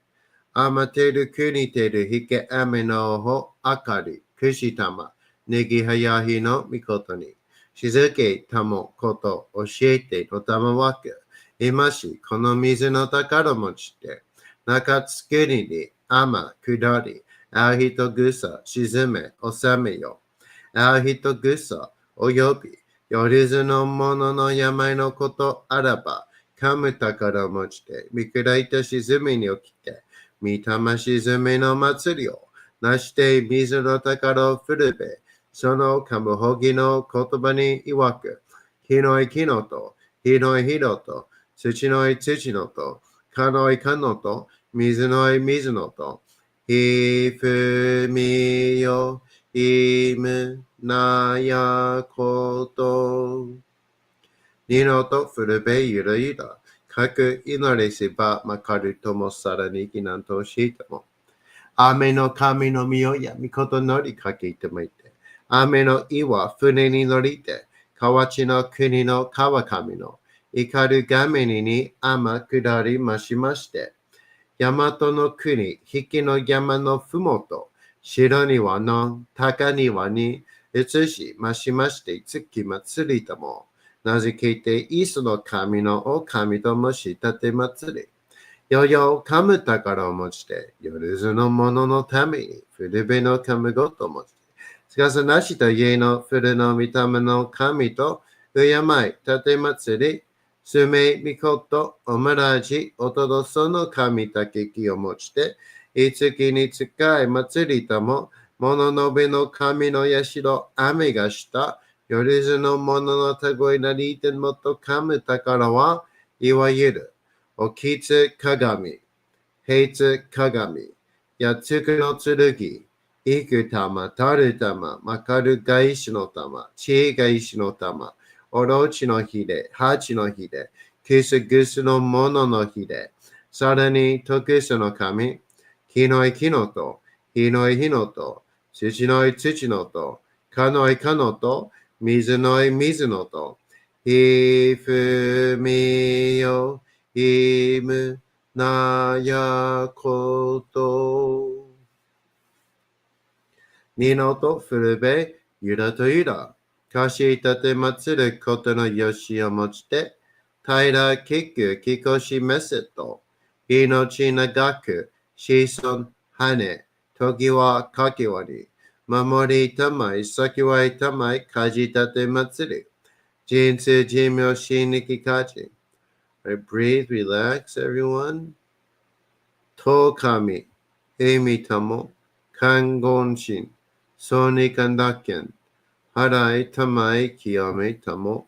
Speaker 1: あまてる国てるひけあめのほあかり、くしたま、ねぎはやひのみことに、しずけたもこと教えてとたまわけ、今しこの水の宝持ちって、中つくりにあまくだり、あひとぐさ沈め、おさめよ。会う人草、および、夜ずの者の病のことあらば、噛む宝を持ちて、見下いた沈みに起きて、御霊沈みの祭りを、なして水の宝を振るべ、その噛むほぎの言葉に曰く、火のい木のと、火のい火のと、土のい土のと、かのいかのと、水のい水のと、ひふみよ、いむなやこと。二のとふるべゆるゆら。かく祈りせばまかるともさらに避難としても。雨の神の身をやみこと乗りかけてもいて。雨の岩船に乗りて。河内の国の川上の。怒るがめに天下りましまして。大和の国、引きの山のふもと。白庭の高庭に移しましまして月祭りとも。名付けてイスの神のお神ともしたて祭り。よよ噛む宝を持ちて、夜ずの者のために古べの噛むごと持ちて。しかしなしと家の古の御霊の神と敬い、たて祭り。すめみこと、おまらじ、おとどその神たけきを持ちて、いつきに使い祭りとも、もののべの神のやしろ、雨がした、夜ずのもののたごいなりてもとかむ宝は、いわゆる、おきつ鏡、平つ鏡、やつくの剣、いく玉、たる玉、まかる返しの玉、知恵返しの玉、おろちのひで、八のひで、くすぐすのもののひで、さらに徳すの神、木のい木のと、火のい火のと、土のい土のと、かのいかのと、水のい水のと、ひふみよ、いむなやこと。二のと古べ、ゆらとゆら。かし立て祭ることのよしをもちて、平らきくきこしめせと、命長く、子孫、羽、時はかきわり、守りたまい、先はいたまい、かじ立て祭り、人生寿命しにきかじ。Breathe, relax, everyone. と神、えみたも、看言心、そうにかんだけん、払いたまい清めたも。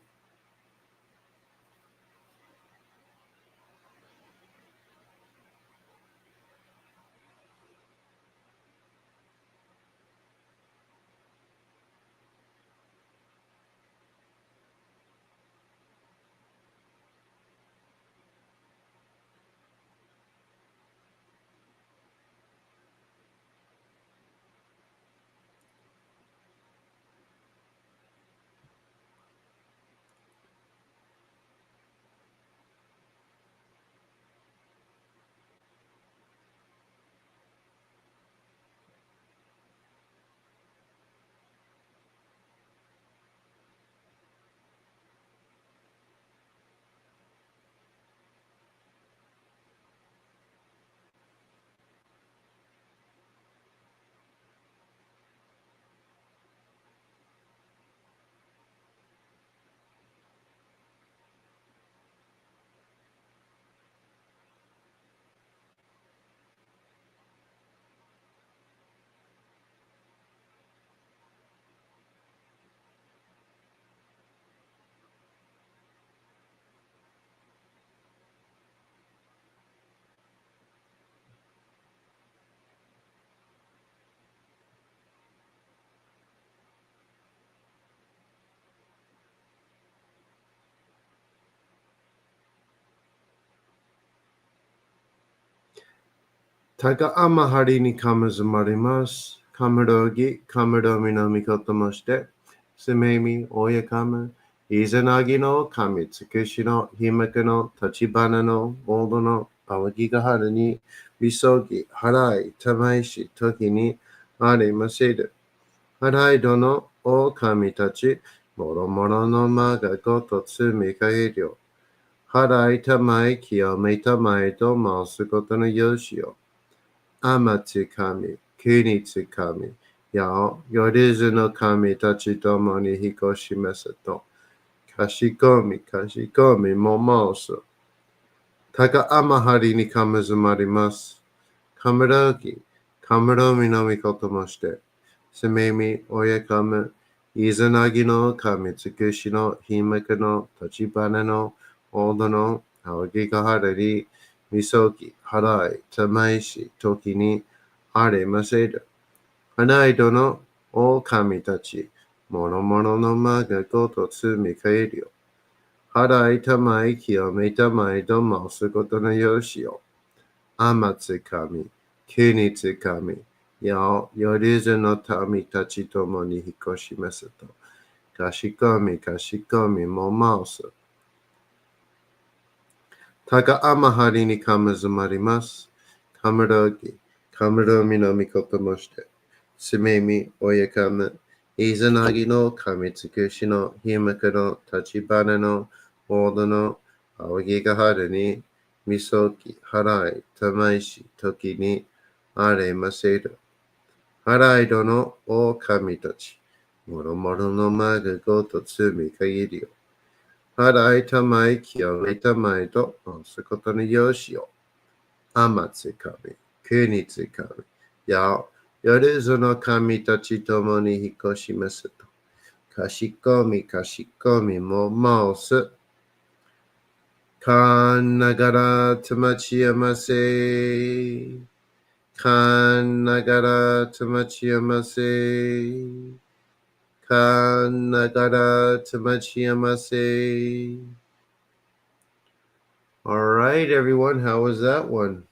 Speaker 1: 高天張にかむずまります。かむろぎ、かむろみのみこともして、すめみ、おやかむ、いざなぎの神つくしの、ひまくの、立花の、ボードの、あわぎがはるに、みそぎ、払い、たまいし、時に、ありませる。払いどの、お神たち、もろもろのまがごとつみかえりょ。払いたまい、清めたまいと申すことのよしよ。天つ神、国つ神、やよりずの神たちともに引こしめせと。かしこみももす。たかあまはりにかむずまります。かむらき、かむらみのみこともして。すめみ、おやかむ、いざなぎの神つくしのひめくの立花のおどのあわぎがはれり、みそき、はらい、たまいし、ときにあれませる。はないどのお神たち、ものもののまがごとつみかえりよ。はらいたまいきをめたまいどもすことのよしよ。あまつかみ、きにつかみ、よりずの民たちともに引っ越しますと。かしこみもます。たかあまはりにかむずまります。かむろぎ、かむろみのみこともして。すめみ、おやかむ、いざなぎの神つくしのひむくの立花のおどのあわぎがはるに、みそき、はらい、たまいし、ときにあれませる。はらいどのお神たち、もろもろのまがごとつみかぎりよ。はらいたまいきをめたまいと、すことのよしよ。あまつかみ、くにつかみ、よるぞの神たちともに引っ越しますと。かしこみももす。かんながらとまちやませ。かんながらとまちやませ。かんながらとまちやませ。All right, everyone. How was that one?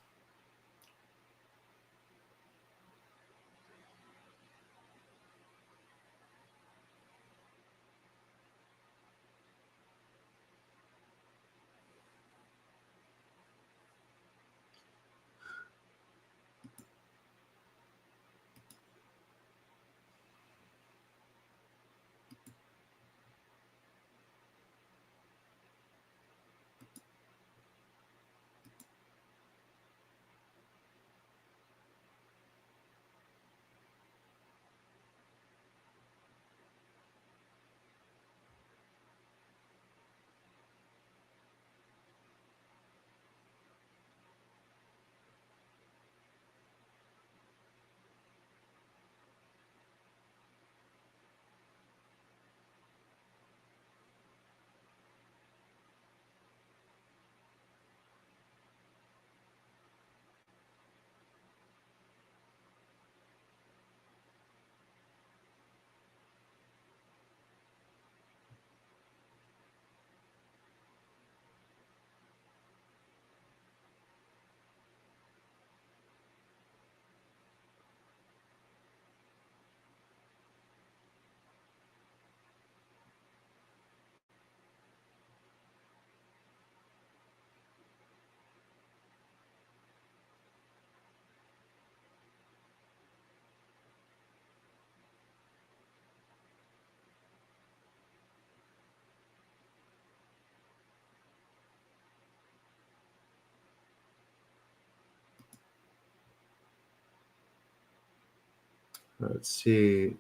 Speaker 1: Let's see.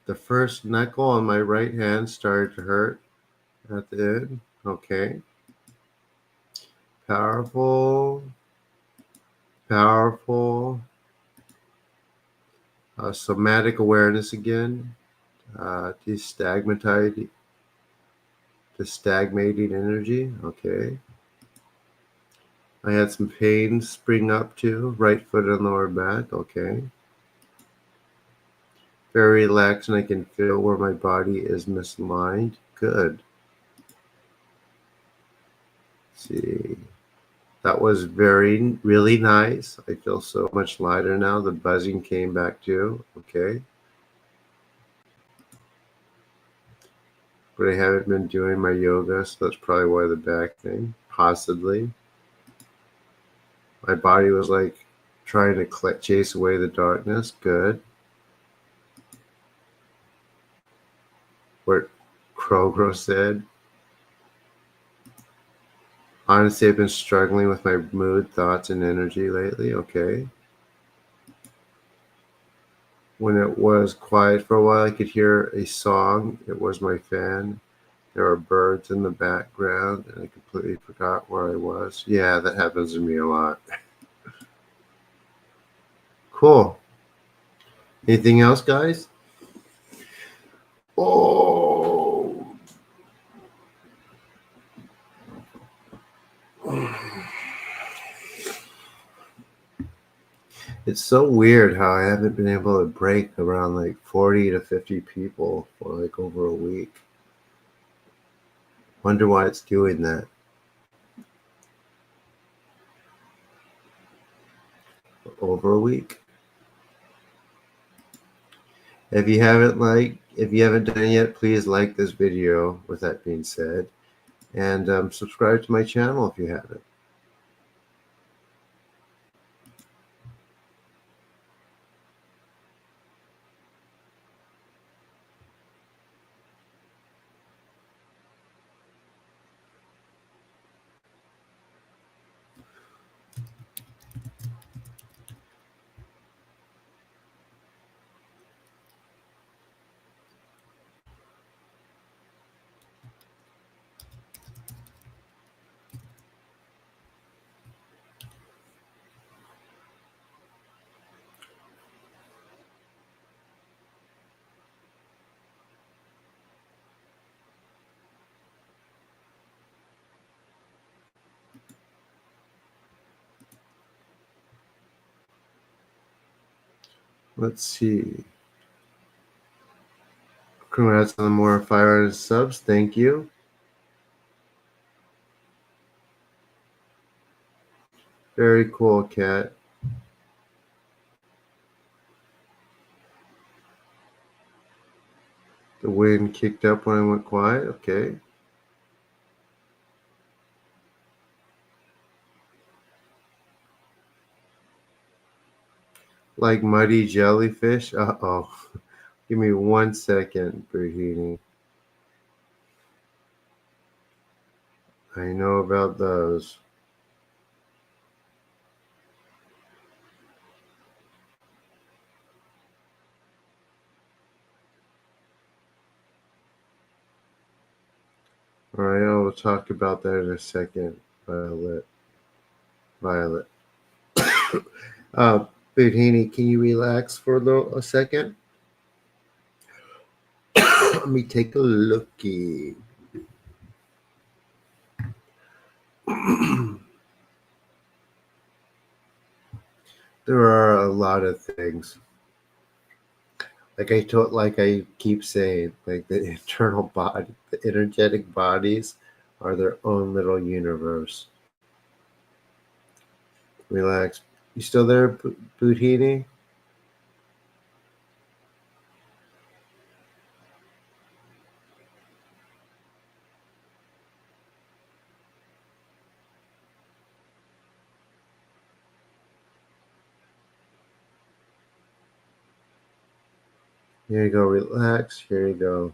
Speaker 1: The first knuckle on my right hand started to hurt at the end. Okay. Powerful. Powerful. Somatic awareness again. Destagnating energy. Okay. I had some pain spring up too. Right foot and lower back. Okay. Very relaxed, and I can feel where my body is misaligned. Good. Let's see. That was really nice. I feel so much lighter now. The buzzing came back too. Okay. But I haven't been doing my yoga, so that's probably why the back thing. Possibly. My body was like trying to chase away the darkness. Good. What Kroger said. Honestly, I've been struggling with my mood, thoughts, and energy lately. Okay. When it was quiet for a while, I could hear a song. It was my fan. There were birds in the background, and I completely forgot where I was. Yeah, that happens to me a lot. Cool. Anything else, guys? Oh, it's so weird how I haven't been able to break around like 40 to 50 people for like over a week. Wonder why it's doing that. Over a week. If you haven't done it yet, please like this video. With that being said, and subscribe to my channel if you haven't. Let's see. Congrats on the more 500 subs. Thank you. Very cool, Cat. The wind kicked up when I went quiet. Okay. Like muddy jellyfish. Uh-oh. Give me 1 second, Brahini. I know about those. All right, I will talk about that in a second, Violet. Violet. Uh, Brahini, can you relax for a second? Let me take a looky. There are a lot of things. Like I keep saying, like the internal body, the energetic bodies are their own little universe. Relax. You still there, Budhini? Here you go. Relax. Here you go.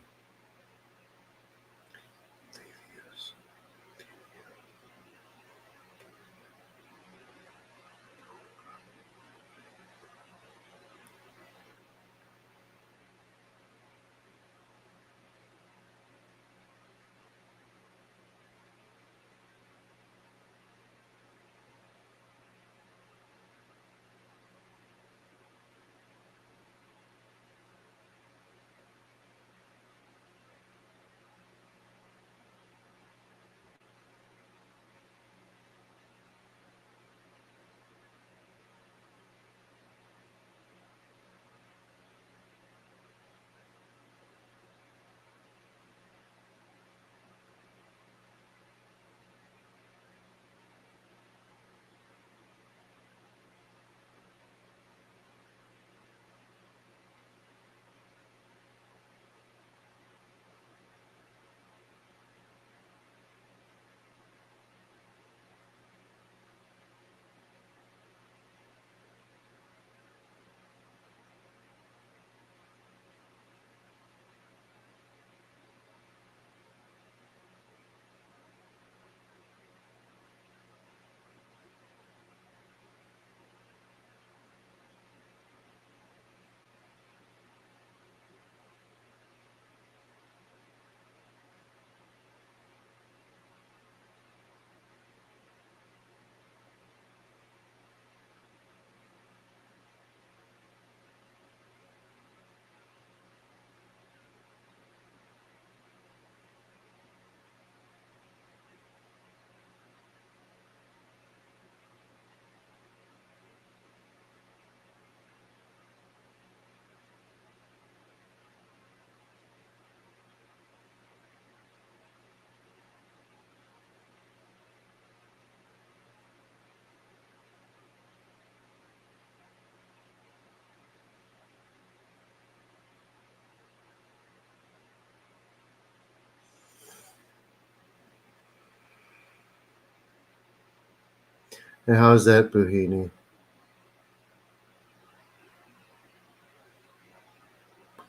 Speaker 1: And how's that, Buhini?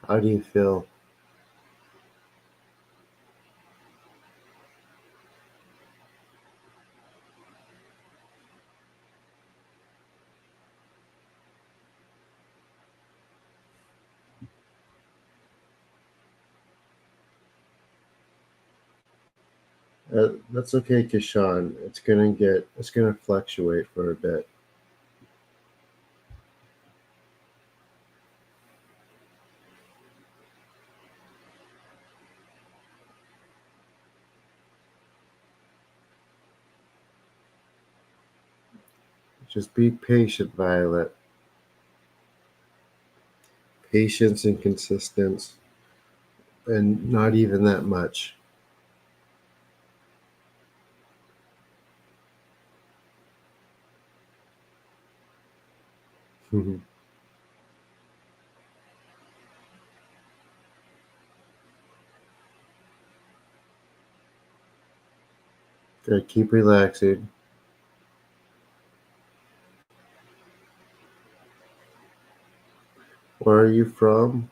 Speaker 1: How do you feel? That's okay, Kishan. It's gonna fluctuate for a bit. Just be patient, Violet. Patience and consistency, and not even that much. Good. Keep relaxing. Where are you from?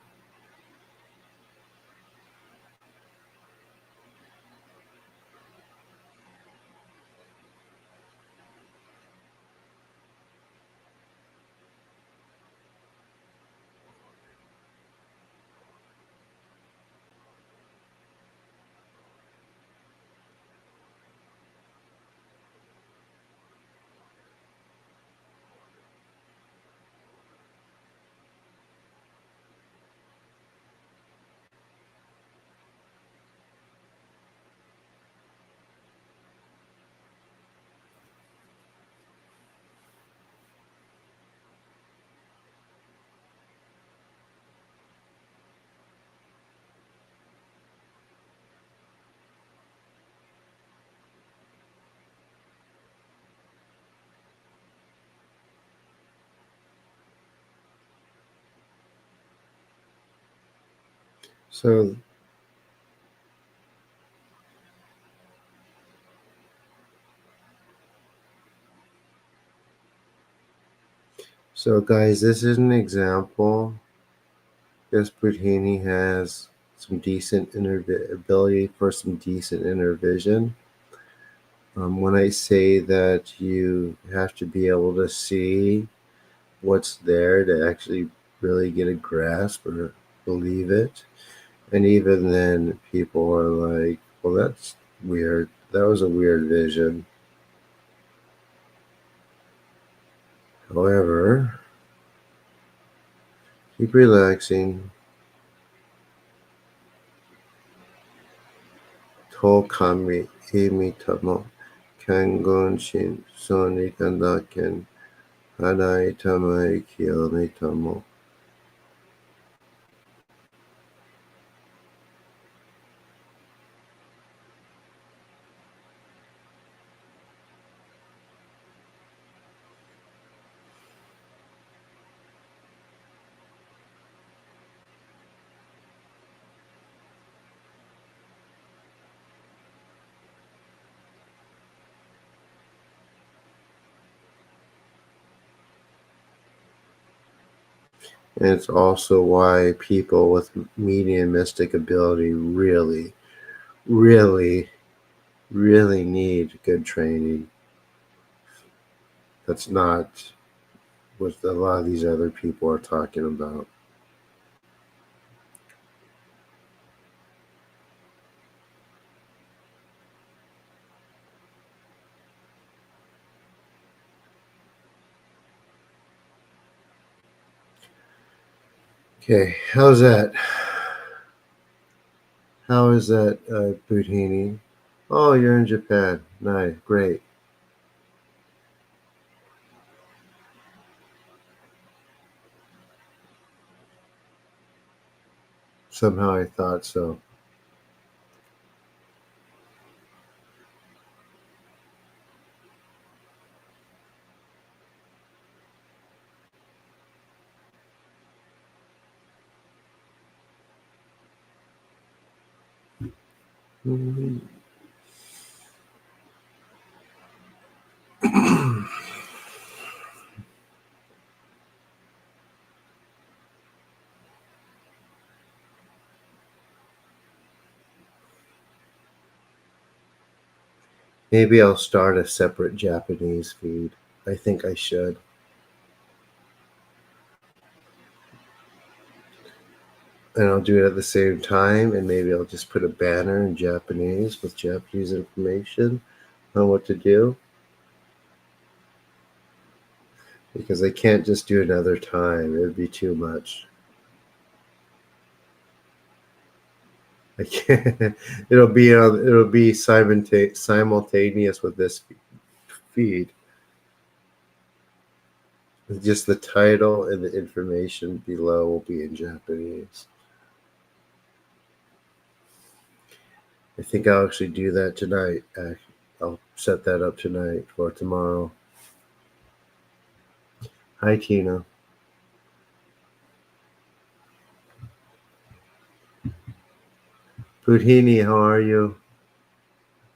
Speaker 1: So, so guys, this is an example. Yes, Buddhini has some decent ability for some decent inner vision. When I say that you have to be able to see what's there to actually really get a grasp or believe it, and even then, people are like, "Well, that's weird. That was a weird vision." However, keep relaxing. To kami imi tamo kangon shin soni kandaken hanai tamai kioni tamo. And it's also why people with mediumistic ability really, really, really need good training. That's not what a lot of these other people are talking about. Okay, how's that? How is that, Budhini? Oh, you're in Japan. Nice, great. Somehow I thought so. Maybe I'll start a separate Japanese feed. I think I should. And I'll do it at the same time, and maybe I'll just put a banner in Japanese with Japanese information on what to do. Because I can't just do another time. It would be too much. I can't. It'll be simultaneous with this feed. Just the title and the information below will be in Japanese. I think I'll actually do that tonight. I'll set that up tonight or tomorrow. Hi, Tina. Budhini, how are you?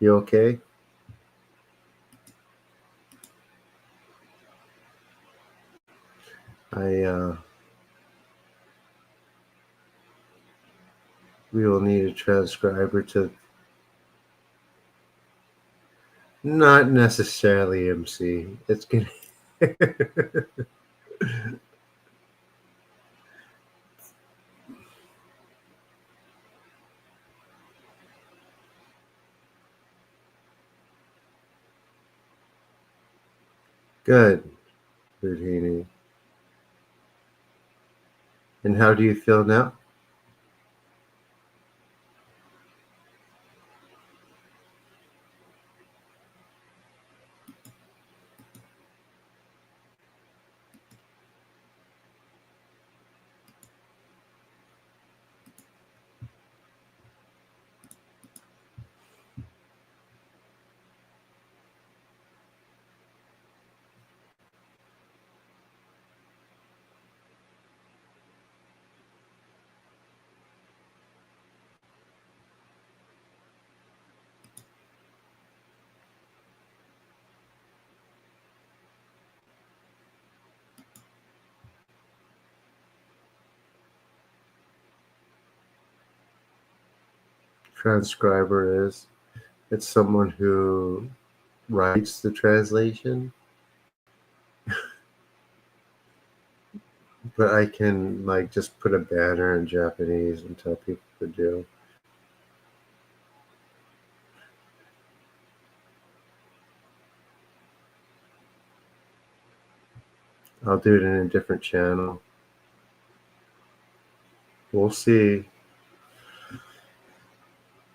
Speaker 1: You okay? We will need a transcriber to not necessarily MC. It's gonna good, Budhini. And how do you feel now? Transcriber is it's someone who writes the translation, but I can like just put a banner in Japanese and tell people to do. I'll do it in a different channel. We'll see.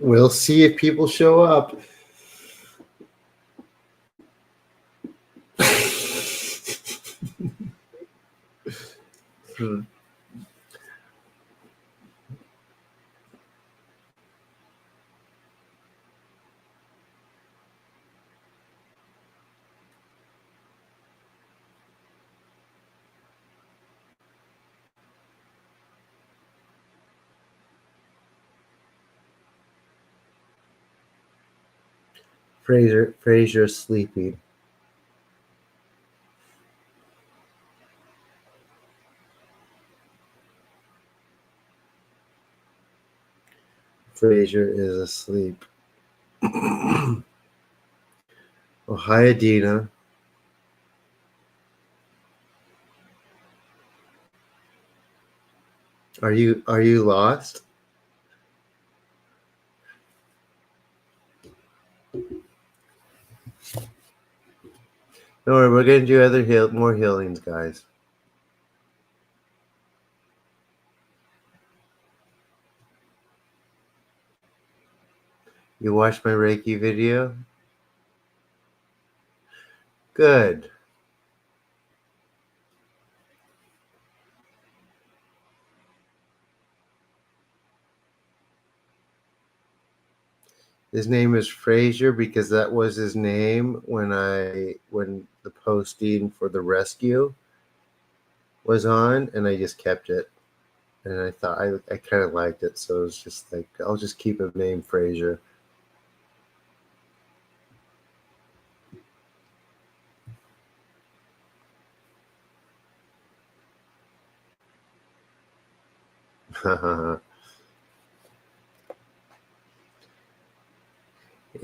Speaker 1: We'll see if people show up. Fraser's sleeping. Fraser is asleep. Oh, hi, Adina. Are you lost? Don't worry, we're gonna do more healings, guys. You watched my Reiki video? Good. His name is Fraser because that was his name when the posting for the rescue was on, and I just kept it. And I thought I kind of liked it, so it was just like I'll just keep his name Fraser.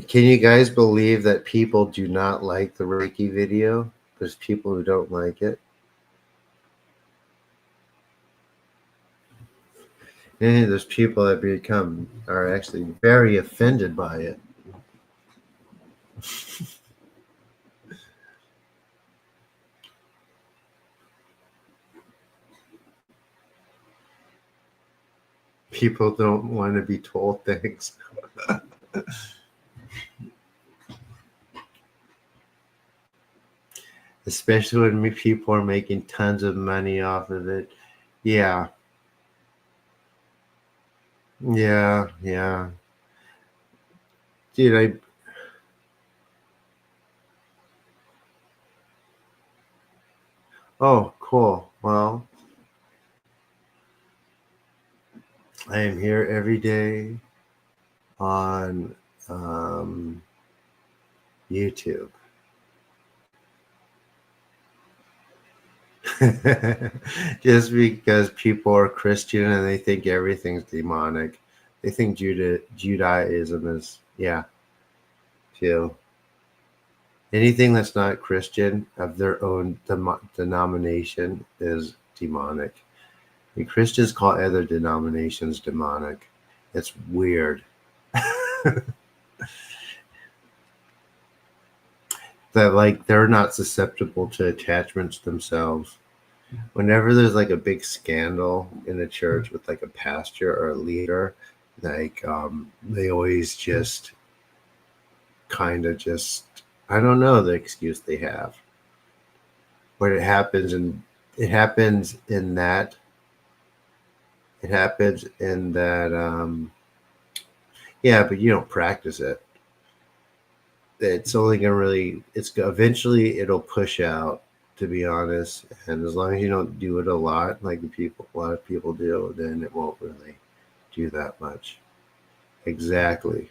Speaker 1: Can you guys believe that people do not like the Reiki video? There's people who don't like it. And there's people that are actually very offended by it. People don't want to be told things. Especially when people are making tons of money off of it. Yeah. Yeah. Dude, oh, cool. Well, I am here every day on YouTube. Just because people are Christian and they think everything's demonic. They think Judaism is, yeah, too. Anything that's not Christian of their own denomination is demonic. And Christians call other denominations demonic. It's weird. That like they're not susceptible to attachments themselves. Whenever there's like a big scandal in a church with like a pastor or a leader, like they always just kind of just, I don't know the excuse they have. But it happens in that yeah, but you don't practice it. It's only gonna really, it's eventually it'll push out, to be honest. And as long as you don't do it a lot, like a lot of people do, then it won't really do that much. Exactly.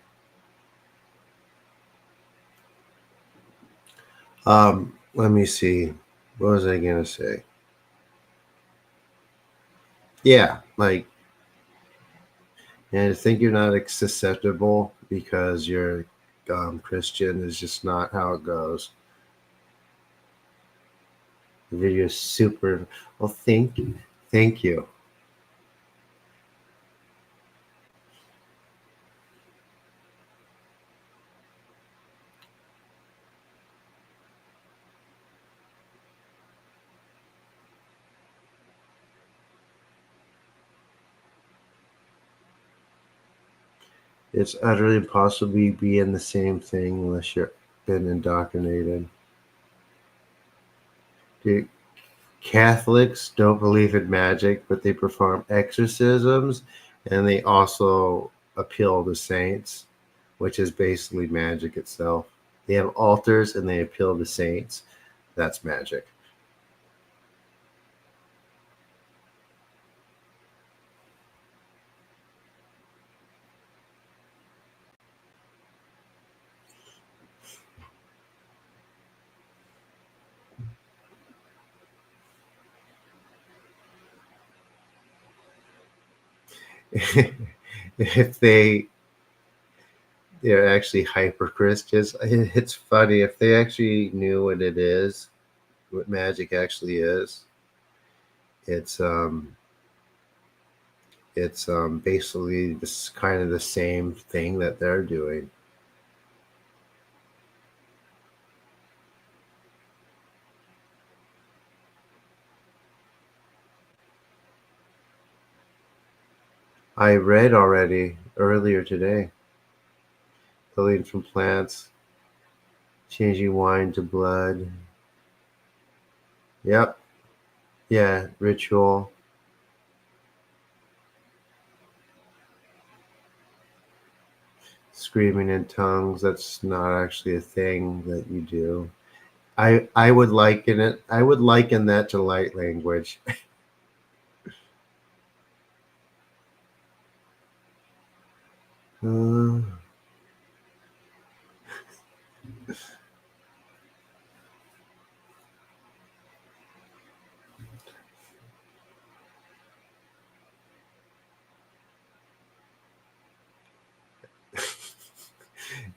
Speaker 1: Let me see. What was I gonna say? Yeah, like, and I think you're not susceptible because you're Christian is just not how it goes. The video is super. Well, thank you. Thank you. It's utterly impossible to be in the same thing unless you've been indoctrinated. Dude, Catholics don't believe in magic, but they perform exorcisms and they also appeal to saints, which is basically magic itself. They have altars and they appeal to saints. That's magic. If they're actually hyper Christians, it's funny if they actually knew what it is, what magic actually is. It's basically this kind of the same thing that they're doing. I read already earlier today, healing from plants, changing wine to blood. Yep. Yeah, ritual. Screaming in tongues, that's not actually a thing that you do. I would liken it. I would liken that to light language. Uh,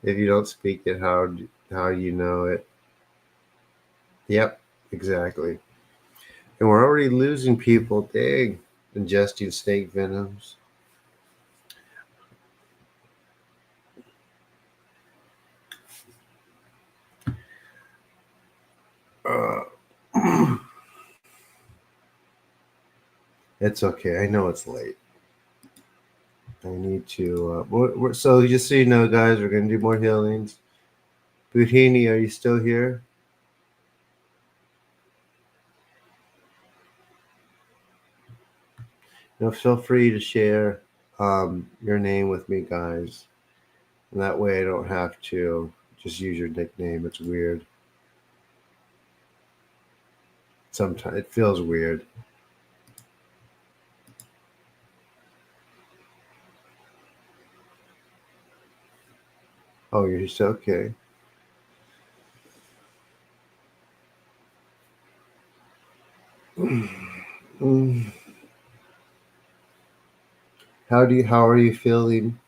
Speaker 1: If you don't speak it, how you know it? Yep, exactly. And we're already losing people. Dang, ingesting snake venoms. Uh, it's okay. I know it's late. I need to. So just so you know, guys, we're gonna do more healings. Buhini, are you still here? Now feel free to share your name with me, guys, and that way I don't have to just use your nickname. It's weird. Sometimes it feels weird. Oh, you're still okay. Mm. How are you feeling?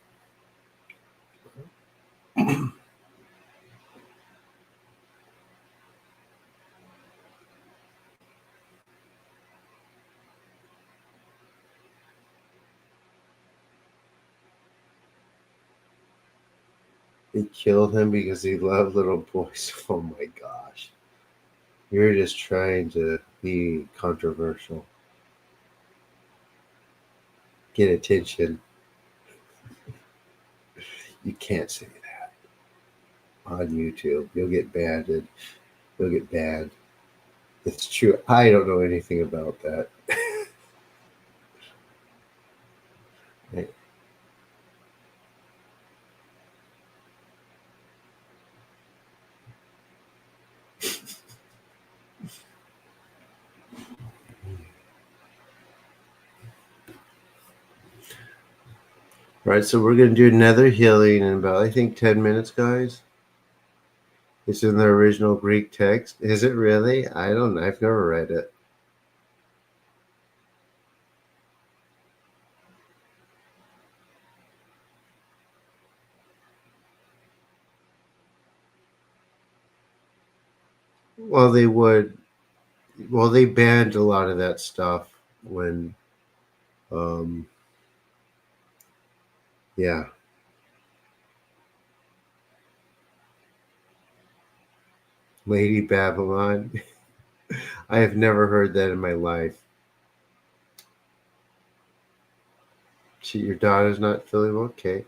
Speaker 1: They killed him because he loved little boys. Oh my gosh. You're just trying to be controversial. Get attention. You can't say that on YouTube. You'll get banned. You'll get banned. It's true. I don't know anything about that. Right, so we're going to do another healing in about, I think, 10 minutes, guys. It's in the original Greek text. Is it really? I don't know. I've never read it. Well, they would. Well, they banned a lot of that stuff when, um, yeah. Lady Babylon. I have never heard that in my life. Your daughter's not feeling okay.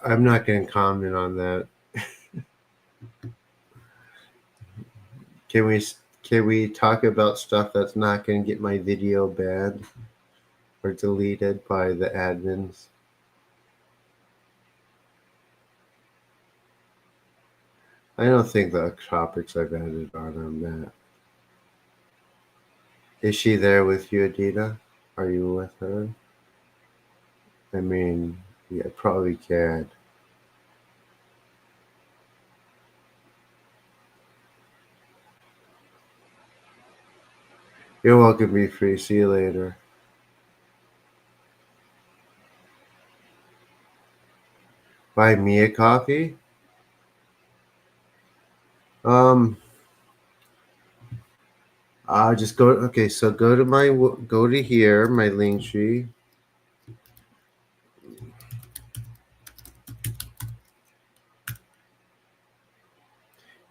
Speaker 1: I'm not going to comment on that. Can we can we talk about stuff that's not going to get my video banned or deleted by the admins? I don't think the topics I've added on that. Is she there with you, Adita? Are you with her? I mean, yeah, probably can. You're welcome, be free. See you later. Buy me a coffee? Um, I'll just go. Okay, so go to here, my link tree,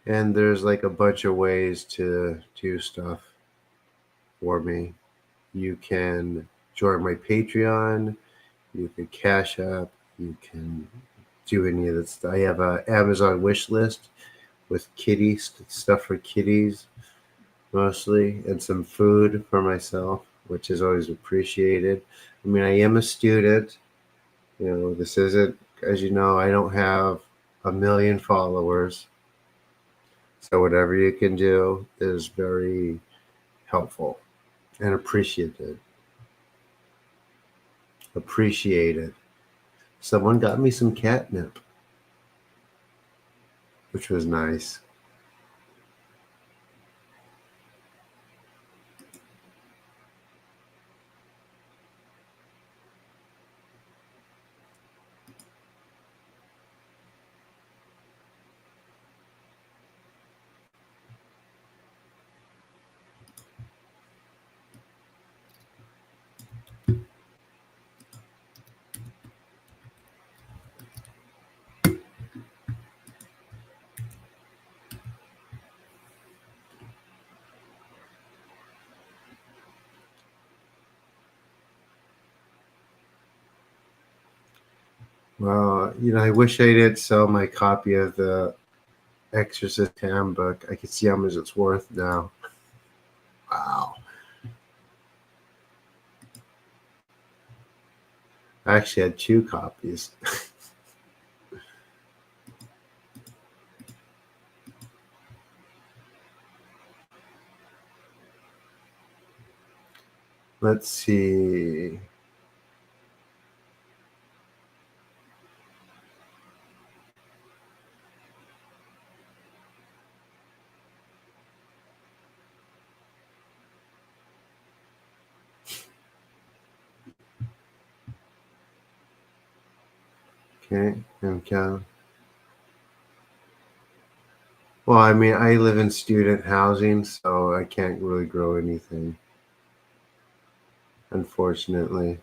Speaker 1: and there's like a bunch of ways to do stuff for me. You can join my Patreon. You can Cash App. You can do any of that stuff. I have a Amazon wish list with kitties stuff for kitties mostly, and some food for myself, which is always appreciated. I mean, I am a student. You know, this isn't, as you know, I don't have a million followers. So whatever you can do is very helpful and appreciated. Appreciated. Someone got me some catnip, which was nice. Well, I wish I did sell my copy of the Exorcist Handbook. I can see how much it's worth now. Wow. I actually had 2 copies. Let's see. Okay, okay. Well, I mean, I live in student housing, so I can't really grow anything, unfortunately.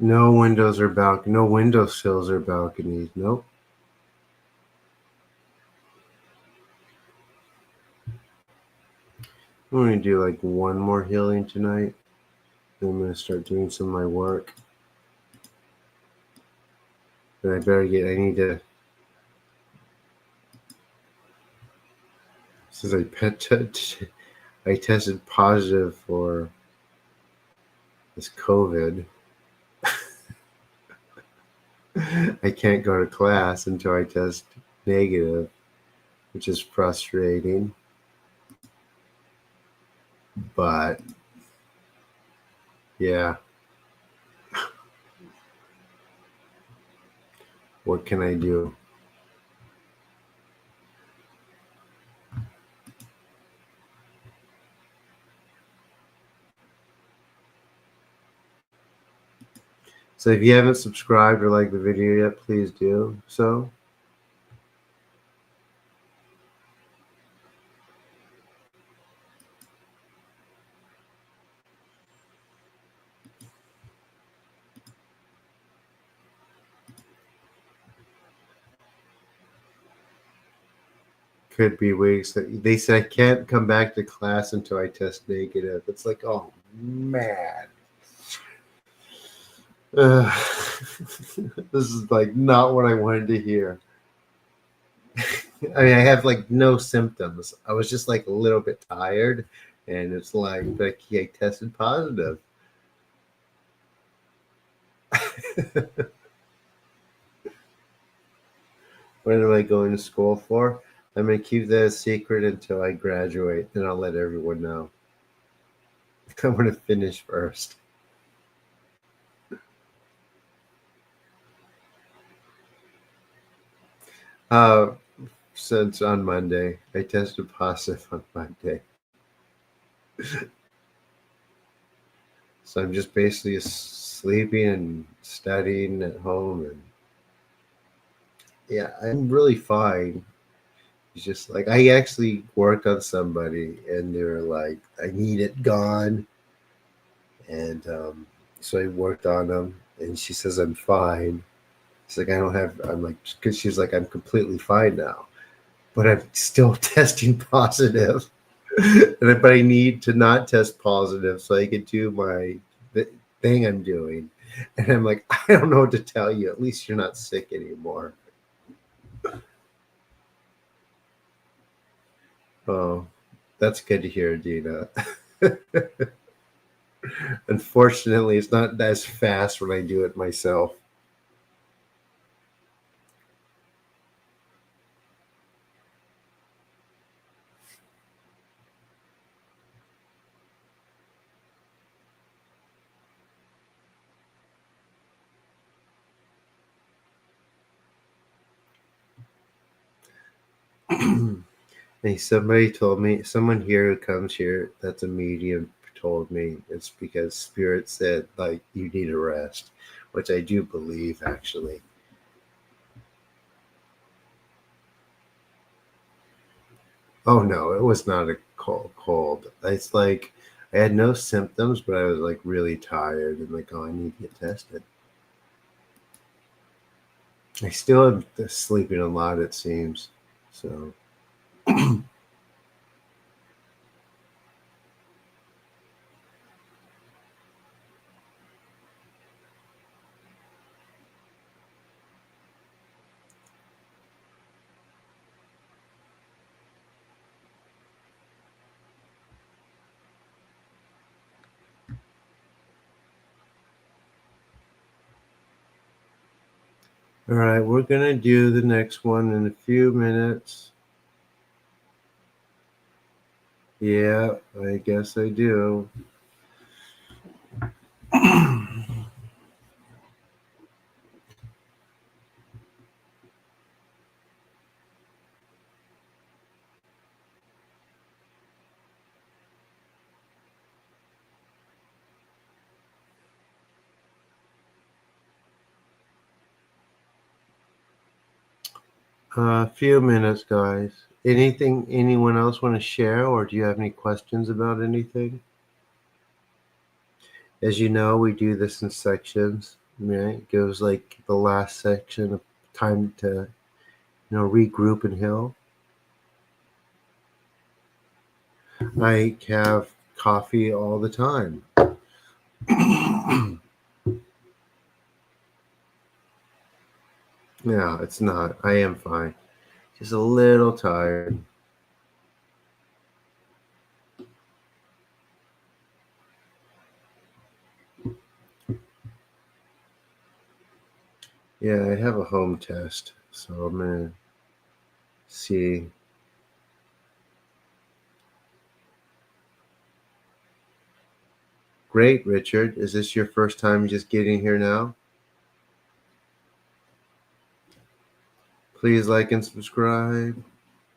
Speaker 1: No windows or no windowsills or balconies. Nope. I'm going to do like one more healing tonight. Then I'm going to start doing some of my work. But I need to. Since I tested positive for this COVID, I can't go to class until I test negative, which is frustrating. But yeah, what can I do? So if you haven't subscribed or liked the video yet, please do so. Could be weeks. They said I can't come back to class until I test negative. It's like, oh man. This is like not what I wanted to hear. I mean, I have like no symptoms. I was just like a little bit tired, and it's like I tested positive. What am I going to school for? I'm going to keep that a secret until I graduate, and I'll let everyone know. I want to finish first. Since on Monday, I tested positive on Monday. So I'm just basically sleeping and studying at home, and yeah, I'm really fine. It's just like I actually worked on somebody, and they were like, "I need it gone," and so I worked on them, and she says I'm fine. She's like, I don't have. I'm like, because she's like, I'm completely fine now, but I'm still testing positive. But I need to not test positive so I can do my thing I'm doing. And I'm like, I don't know what to tell you. At least you're not sick anymore. Oh, that's good to hear, Dina. Unfortunately, it's not as fast when I do it myself. Hey, somebody told me, someone here who comes here that's a medium told me it's because Spirit said, like, you need a rest, which I do believe, actually. Oh, no, it was not a cold. It's like I had no symptoms, but I was like really tired and like, oh, I need to get tested. I still am sleeping a lot, it seems. So. All right, we're going to do the next one in a few minutes. Yeah, I guess I do. A few minutes, guys. Anything anyone else want to share, or do you have any questions about anything? As you know, we do this in sections. Right? It goes like the last section of time to, regroup and heal. I have coffee all the time. Yeah, it's not. I am fine. Just a little tired. Yeah, I have a home test, so I'm gonna see. Great, Richard. Is this your first time just getting here now? Please like and subscribe.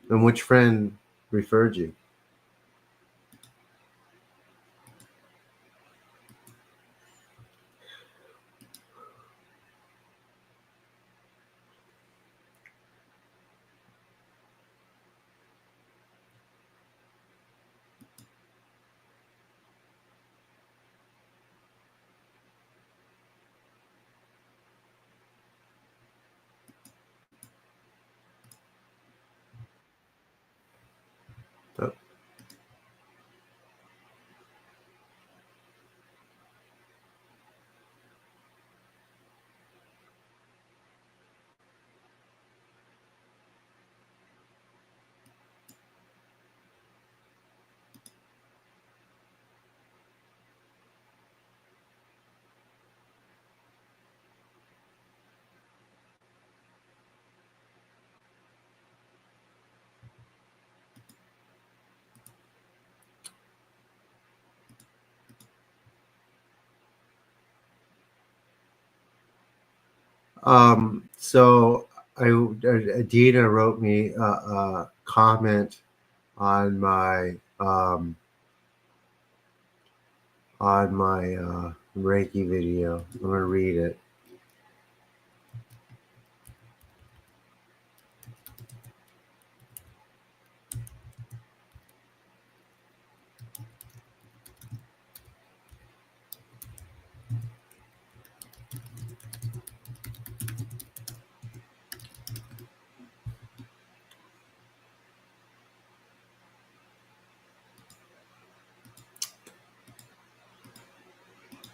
Speaker 1: And which friend referred you? Oh. So Adina wrote me a comment on my Reiki video. I'm gonna read it.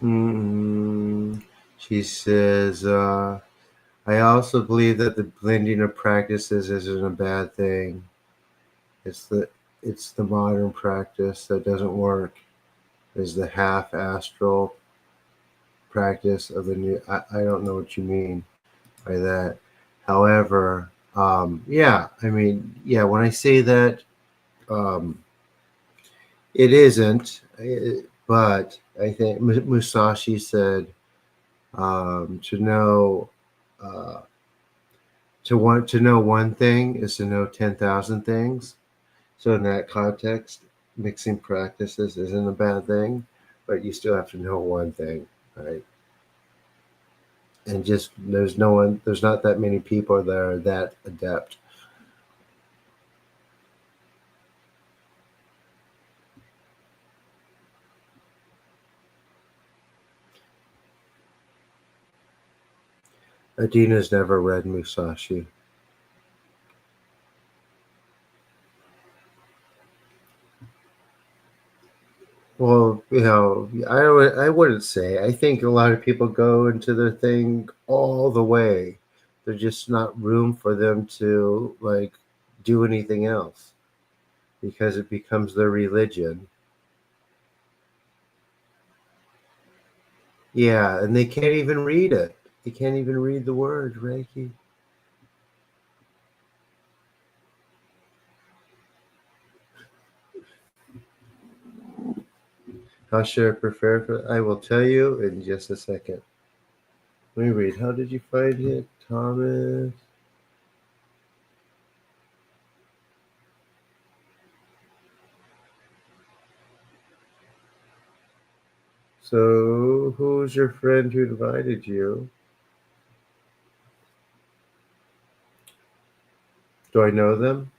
Speaker 1: Mm, she says, I also believe that the blending of practices isn't a bad thing. It's the it's the modern practice that doesn't work. Is the half astral practice of the new. I don't know what you mean by that. However, yeah, I mean, yeah, when I say that, um, it isn't, but I think Musashi said to know. Uh, to want to know one thing is to know 10,000 things. So in that context, mixing practices isn't a bad thing, but you still have to know one thing, right? And just there's not that many people that are that adept. Adina's never read Musashi. Well, I wouldn't say. I think a lot of people go into their thing all the way. There's just not room for them to like do anything else because it becomes their religion. Yeah, and they can't even read it. They can't even read the word Reiki. How should I prepare for? I will tell you in just a second. Let me read. How did you find it, Thomas? So, who's your friend who invited you? Do I know them?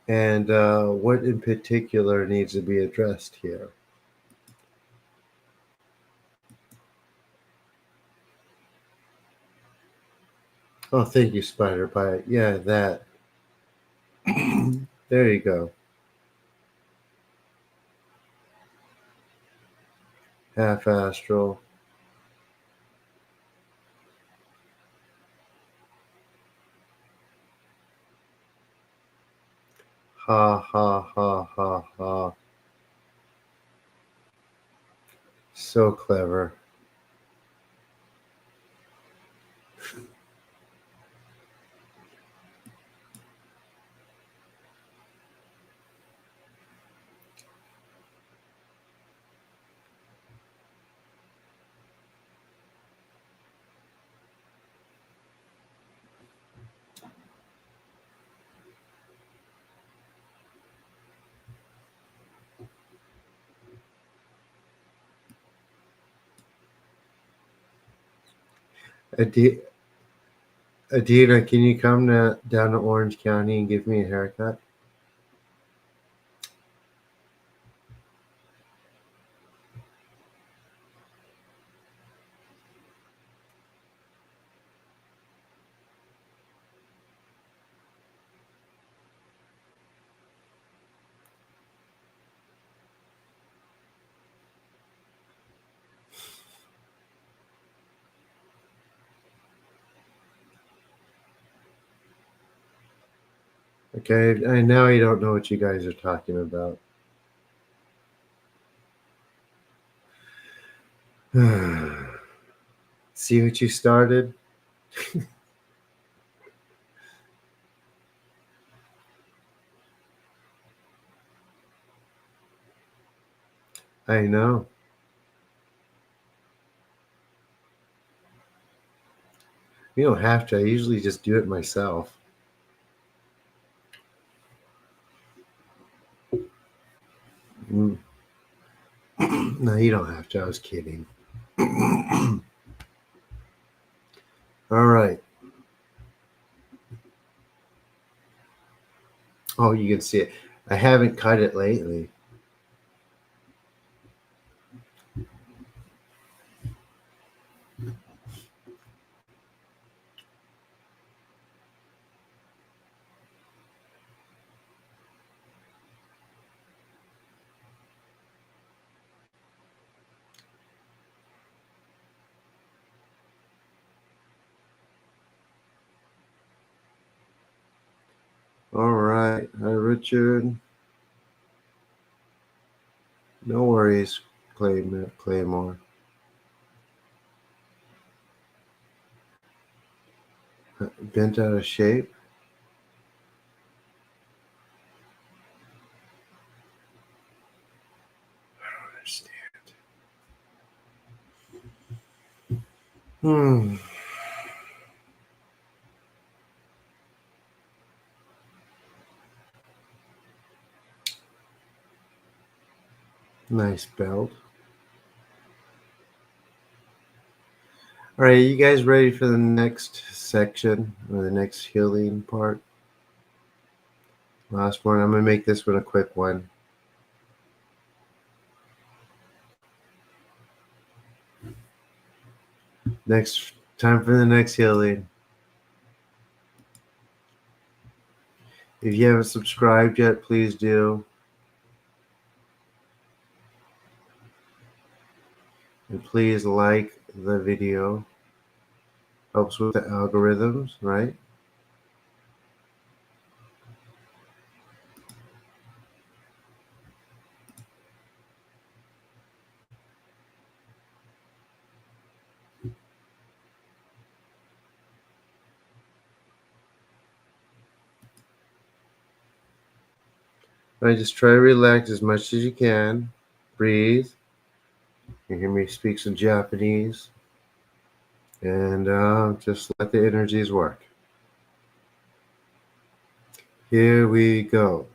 Speaker 1: And what in particular needs to be addressed here? Oh, thank you, Spider Bite. Yeah, that. There you go. Half astral. Ha ha ha ha ha. So clever. Adi- Adina, can you come down to Orange County and give me a haircut? Okay, I now you don't know what you guys are talking about. See what you started? I know. You don't have to. I usually just do it myself. Mm. No, you don't have to. I was kidding. All right. Oh, you can see it. I haven't cut it lately. All right. Hi, Richard. No worries, Claymore. Bent out of shape? I don't understand. Hmm. Nice belt. All right, you guys ready for the next section or the next healing part? Last one. I'm going to make this one a quick one. Next time for the next healing. If you haven't subscribed yet, please do. And please like the video. Helps with the algorithms, right? Right, just try to relax as much as you can. Breathe. You hear me speak some Japanese. And just let the energies work. Here we go.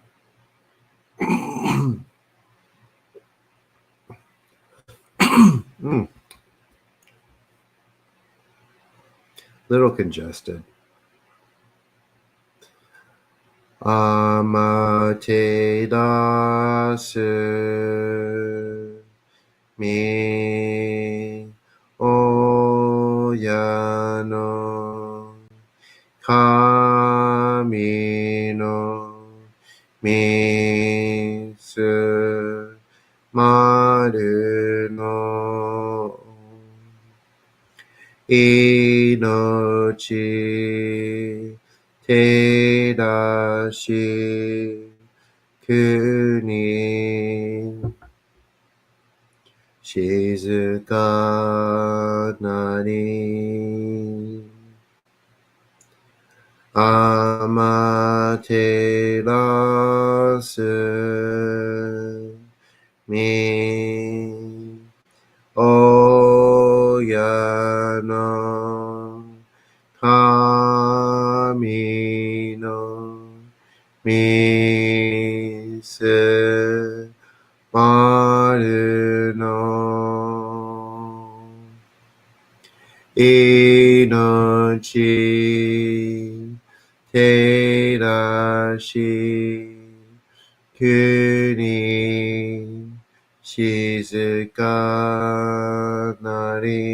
Speaker 1: Little congested. Amate dasu mi oyano kami no misu maru no inochi tedashi kuni shizuka nari amaterasu mi oyano kami no misu maru no inochi tedashi kuni shizuka nari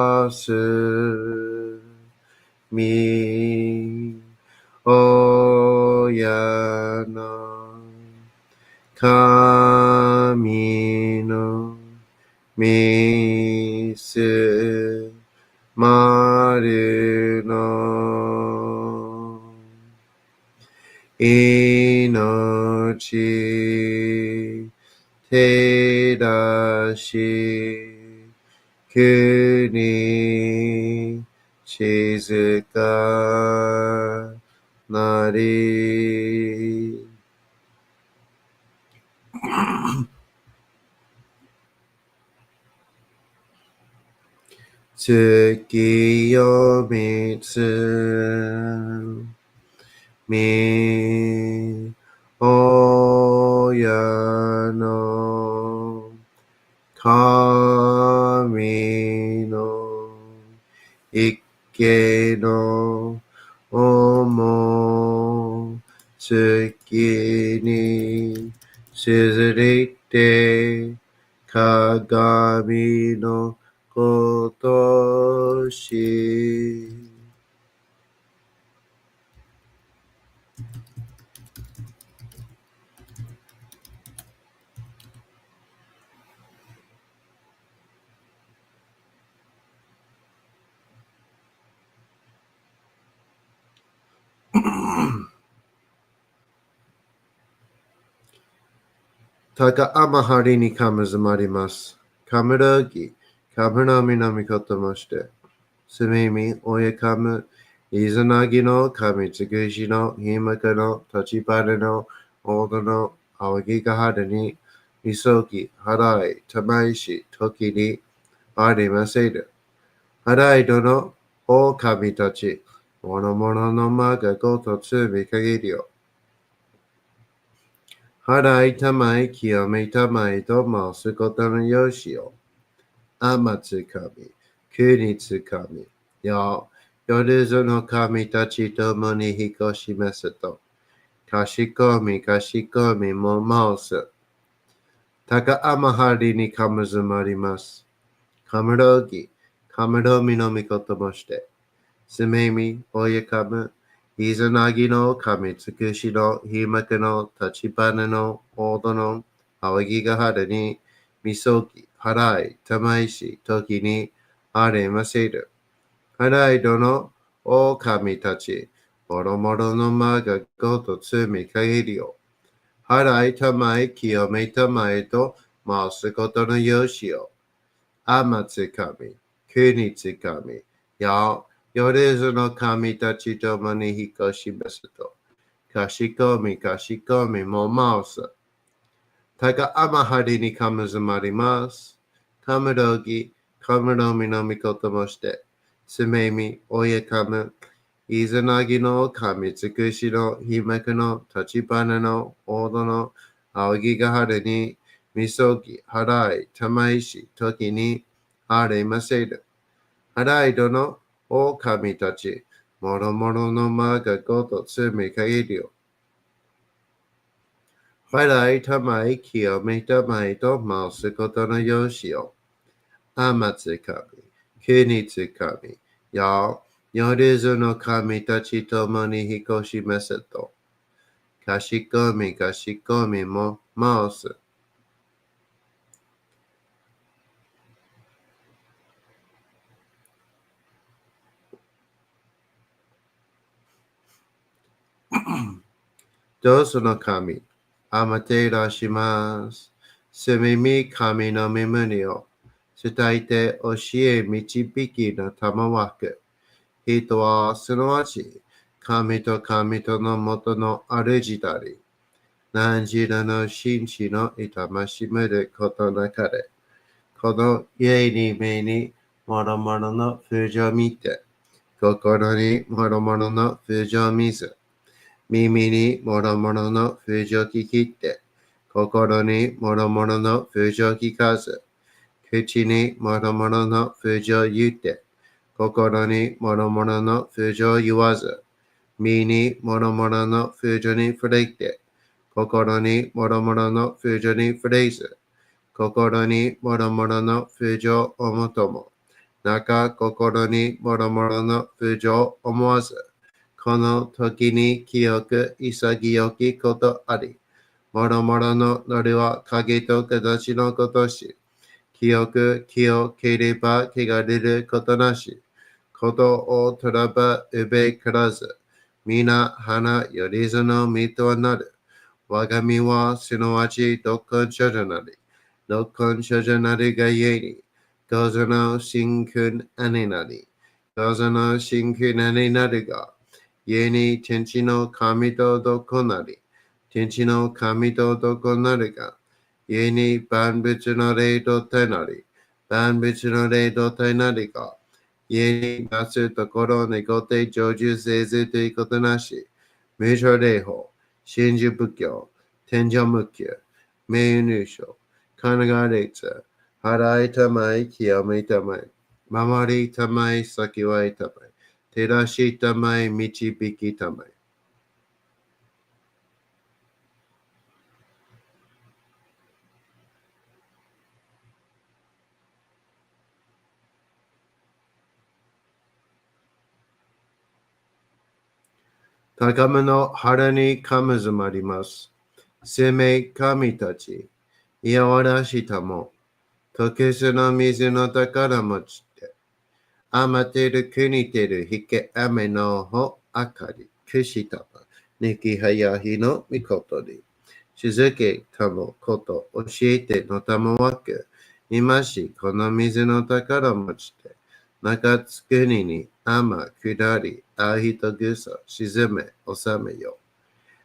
Speaker 1: amaterasu mi oyano kami no misu maru no inochi tedashi kuni shizuka nari Tsukiyomitsu mi oyano kami no ikke no omo tsuki ni shizurite kagami no kotoshi 高天張にかむずまります。かむるぎ、かむのみのみこともして。すみみ、おえかむ、いずなぎの神つぐしの、ひまかの、立ちばれの、おどの、あわぎがはるに、みそき、はらい、たまいし、ときに、ありませる。はらいどの、お神たち、ものもののまがごとつみかぎりよ。はらいたまい、きよめたまいとますことのよしよ。あまつかみ、くにつかみ、よるずの神たちともにひこしますと、かしこみもます。たかあまはりにかむずまります。かむろぎ、かむろみのみこともして、すめみ、おやかむ、いずなぎの神つくしの、ひまくの、立ちばねの、おどの、あわぎがはるに、みそき、はらい、たまいし、ときに、あれませる。はらいどの、お神たち、もろもろのまがごとつみかぎりよ。はらいたまい、きよめたまえと、ますことのよしよ。あまつかみ、くにつかみ、よれずの神たちともにひこしますと。かしこみもます。たかあまはりにかむずまります。かむろぎ、かむろみのみこともして。すめみ、おやかむ。いずなぎの神つくしの、ひまくの、立ちばねの、おどの、あおぎがはるに、みそぎ、はらい、たまいし、ときに、あれませる。はらいどの、お神たち、もろもろのまがごとつみかぎりよ。はらいたまい、きよめたまいと、ますことのよしよ。あまつかみ、くにつかみ、よるずの神たちともにひこしますと。かしこみもます。どうその神、あまていらします。すみみ神の身胸を、伝えて教え導きの玉枠。人はすなわち、神との元の主だり、何時らの真摯の痛ましめることなかれ。この家に目にもろもろの風情を見て、心にもろもろの風情を見ず、耳にもろもろの風情を聞きて、心にもろもろの風情を聞かず、口にもろもろの風情を言って、心にもろもろの風情を言わず、身にもろもろの風情に触れて、心にもろもろの風情に触れず、心にもろもろの風情をもとも、心にもろもろの風情を思わず、この時に清く潔きことあり、もろもろのノリは影と形のことし、清ければ汚れることなし、ことをとらばうべからず、皆花よりずの身となる。我が身はすなわち独根所じなり、独根所じなりがゆえに、どうぞの真君兄なり、どうぞの真君兄なりが、ゆえに天地の神とどこなり、天地の神とどこなりが、ゆえに万物の霊と体なり、万物の霊と体なりが、ゆえに出すところにごて成就せずということなし、無常霊法、真珠仏教、天上無休、名入賞、神が列、払いたまい、清めたまい、守りたまい、先はいたまい、照らしたまい、導きたまい。高めの腹にかむずまります。生命神たち、いやわらしたも、時すの水の宝持ちて、あまてる国てるひけ雨のほあかり、くしたま、ニキハヤヒのミコトに、静けたもこと教えてのたもわく、今しこの水の宝持ちて、中津国に天下り、あう人ぐそ沈め収めよ。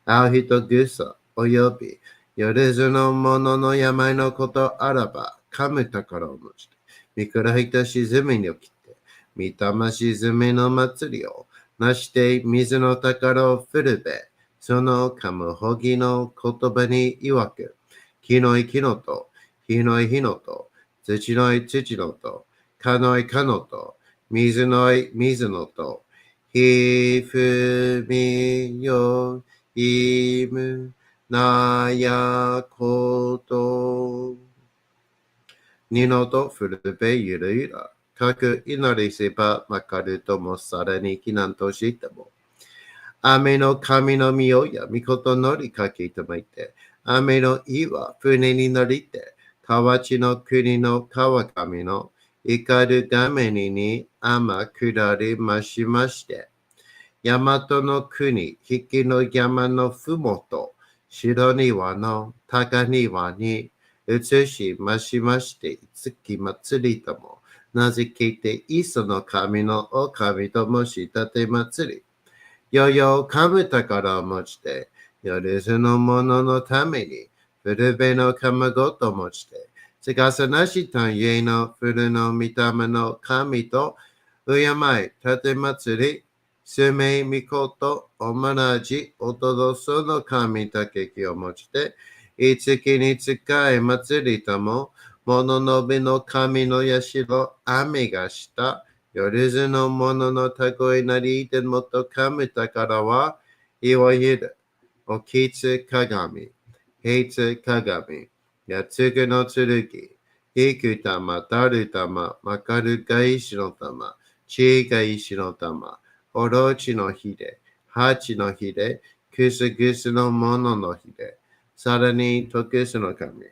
Speaker 1: あう人ぐそおよび、夜ずの者の病のことあらば、噛む宝を持ちて、見くらいた沈めに起きて、見たま沈めの祭りを、なして水の宝をふるべ、そのかむほぎの言葉に曰く、木のい木のと、火のい火のと、土のい土のと、かのいかのと、水のい水のと、ひふみよいむなやこと。二のとふるべゆるゆら。かく祈りせばまかるともさらに避難としても。雨の神の御代や御事乗りかけたまいて、雨の岩、船に乗りて、河内の国の川上の怒る画面に天下りましまして、大和の国、引きの山のふもと、白庭の高庭に移しましまして、月祭りとも、なぜけて磯の神のお神ともしたて祭り、よよかぶたから持ちて、夜ずの者のために、古べの釜ごと持ちて、つかさなしと家の古の御霊の神と、敬い、立て祭り、すめみこと、おまなじ、おとどその神たけきを持ちて、いつきに使い祭りとも、物のべの神の社、雨がした、夜ずの者のたごいなりでもとかむたからは、いわゆる、おきつ鏡、平つ鏡、やつぐの剣、いく玉、たる玉、まかるが石の玉、ちいが石の玉、おろちのひで、はちのひで、くすぐすのもののひで、さらにとくすの神、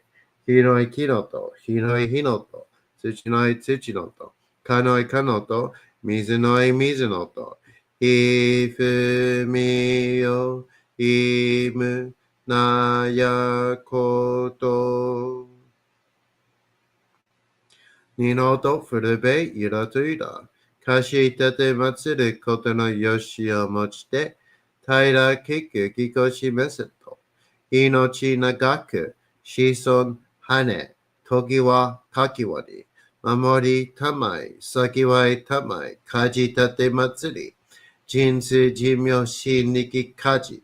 Speaker 1: 広い木のと、広い火のと、土のい土のと、かのいかのと、水のい水のと、いふみよ、いむ、なやこと。二のと古べゆらとゆら。貸し立て祭ることのよしを持ちて、平結局ぎこしめせと。命長く、子孫、羽、時はかきわり。守りたまい、先はいたまい、かじ立て祭り。人生寿命死にきかじ。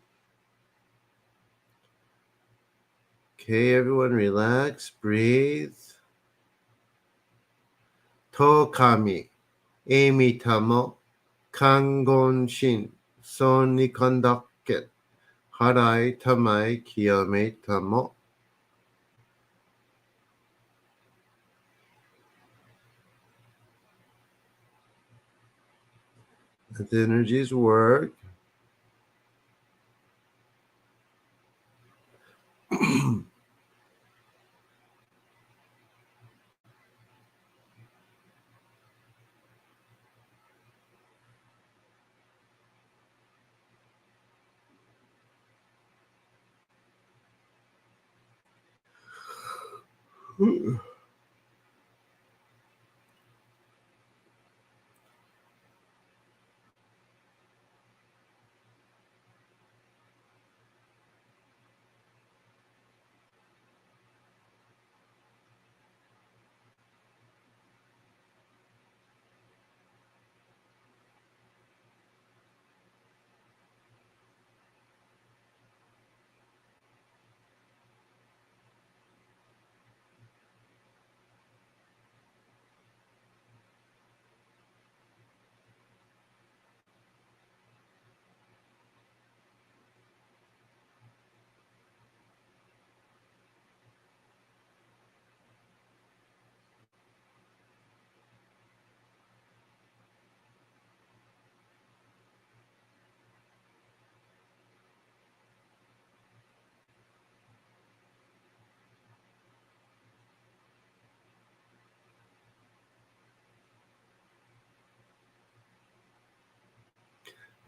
Speaker 1: Okay, everyone relax, breathe. とかみ、えみたも、看言心、損にかんだっけ、払いたまい、清めたも。Let the energies work.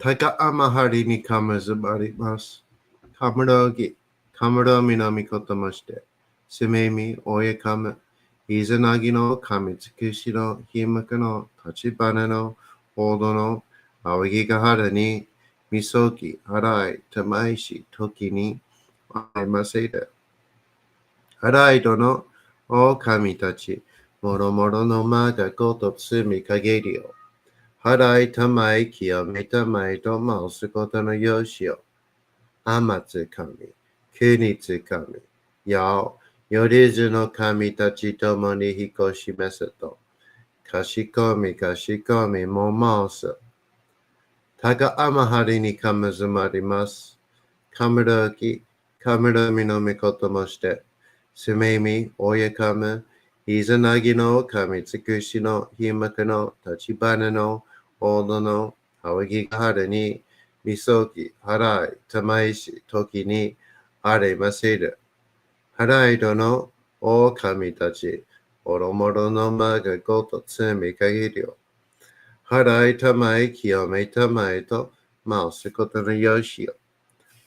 Speaker 1: Taka amahari ni kamazumarimasu. Kamarogi. Kamaro minamikoto moshite. Sumemi oyakama. Izanagi no kamitsukushi no himaka no tachibana no hodo no awagigahara ni misoki harai tamaishi toki ni aimaseda. Harai dono o kamitachi. Moromoro no maga goto tsumi kagerio. Harai tamai kyo metamai to mausukoto no yoshio. Amatsu kami. Kunitsu kami. Yao. Yorizu no kami tachi tomo ni hikoshi mesato. Kashikomi kashikomi momausu. Taka amahari ni kamazumarimasu. Kamaroki. Kamaromi no mikoto moshite. Sumemi oyakama. Izanagi no kamitsukushi no himaka no tachibana no odo no awagigahara ni misoki harai tamaishi toki ni aremaseru. Harai dono o kamitachi oromoro no maga goto tsumi kagirio. Harai tamai kiyome tamai to mausukoto no yoshio.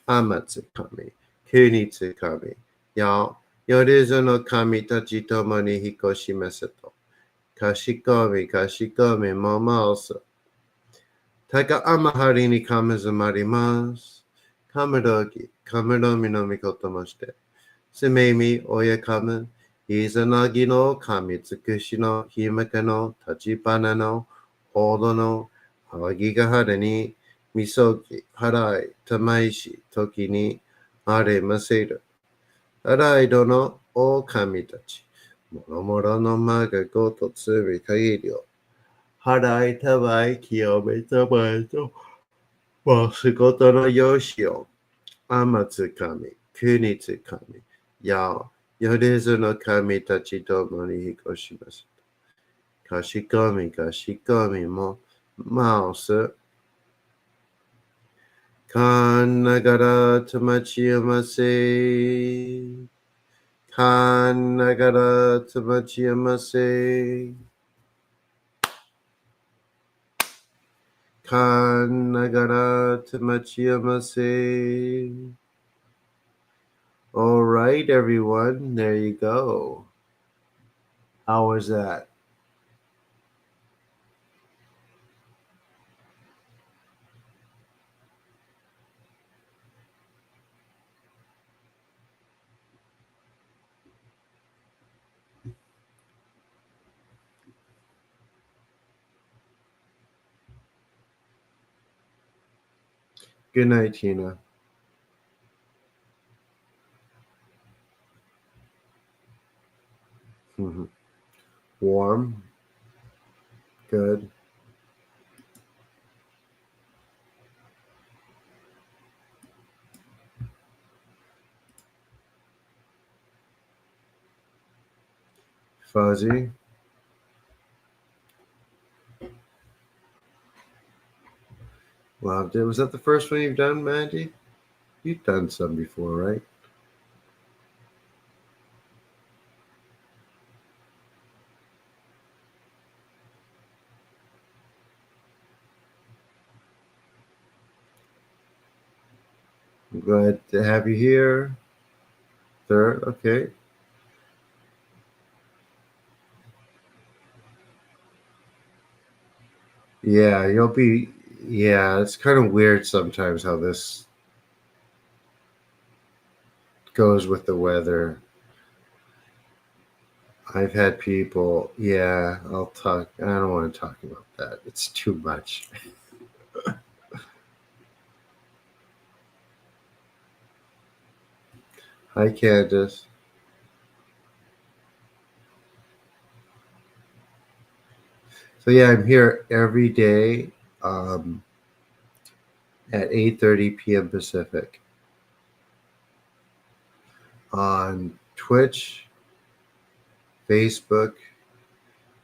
Speaker 1: Amatsu kami. Kunitsu kami. Yao. Yorizu no kamitachi tomo ni hikoshi mesato. Kashikomi kashikomi momausu. Taka amahari ni kamazumarimasu. Kamarogi. Kamaromi no mikoto moshite. Sumemi oyakama. Izanagi no kamitsukushi no himaka no tachibana no hodo no awagigahara ni misoki harai tamaishi toki ni aremaseru. Harai dono o kamitachi. Moromoro no maga goto tsumi kagirio. Harai tamai kiyome tamai to masukoto no yoshio. Amatsu kami. Kunitsu kami. Yao. Yorizu no kamitachi tomo ni hikoshimasu. Kashikomi kashikomi mo mausu. Kanagara tamachiyamase. Kanagara tamachiyamase. Kanagara tamachiyamase. All right, everyone. There you go. How was that? Good night, Tina. Warm. Good. Fuzzy. Loved it. Was that the first one you've done, Mandy? You've done some before, right? I'm glad to have you here. Third, okay. Yeah, you'll be. Yeah, it's kind of weird sometimes how this goes with the weather. I've had people. Yeah, I'll talk. I don't want to talk about that. It's too much. Hi, Candace. So yeah, I'm here every day at 8:30 p.m. Pacific on Twitch, Facebook,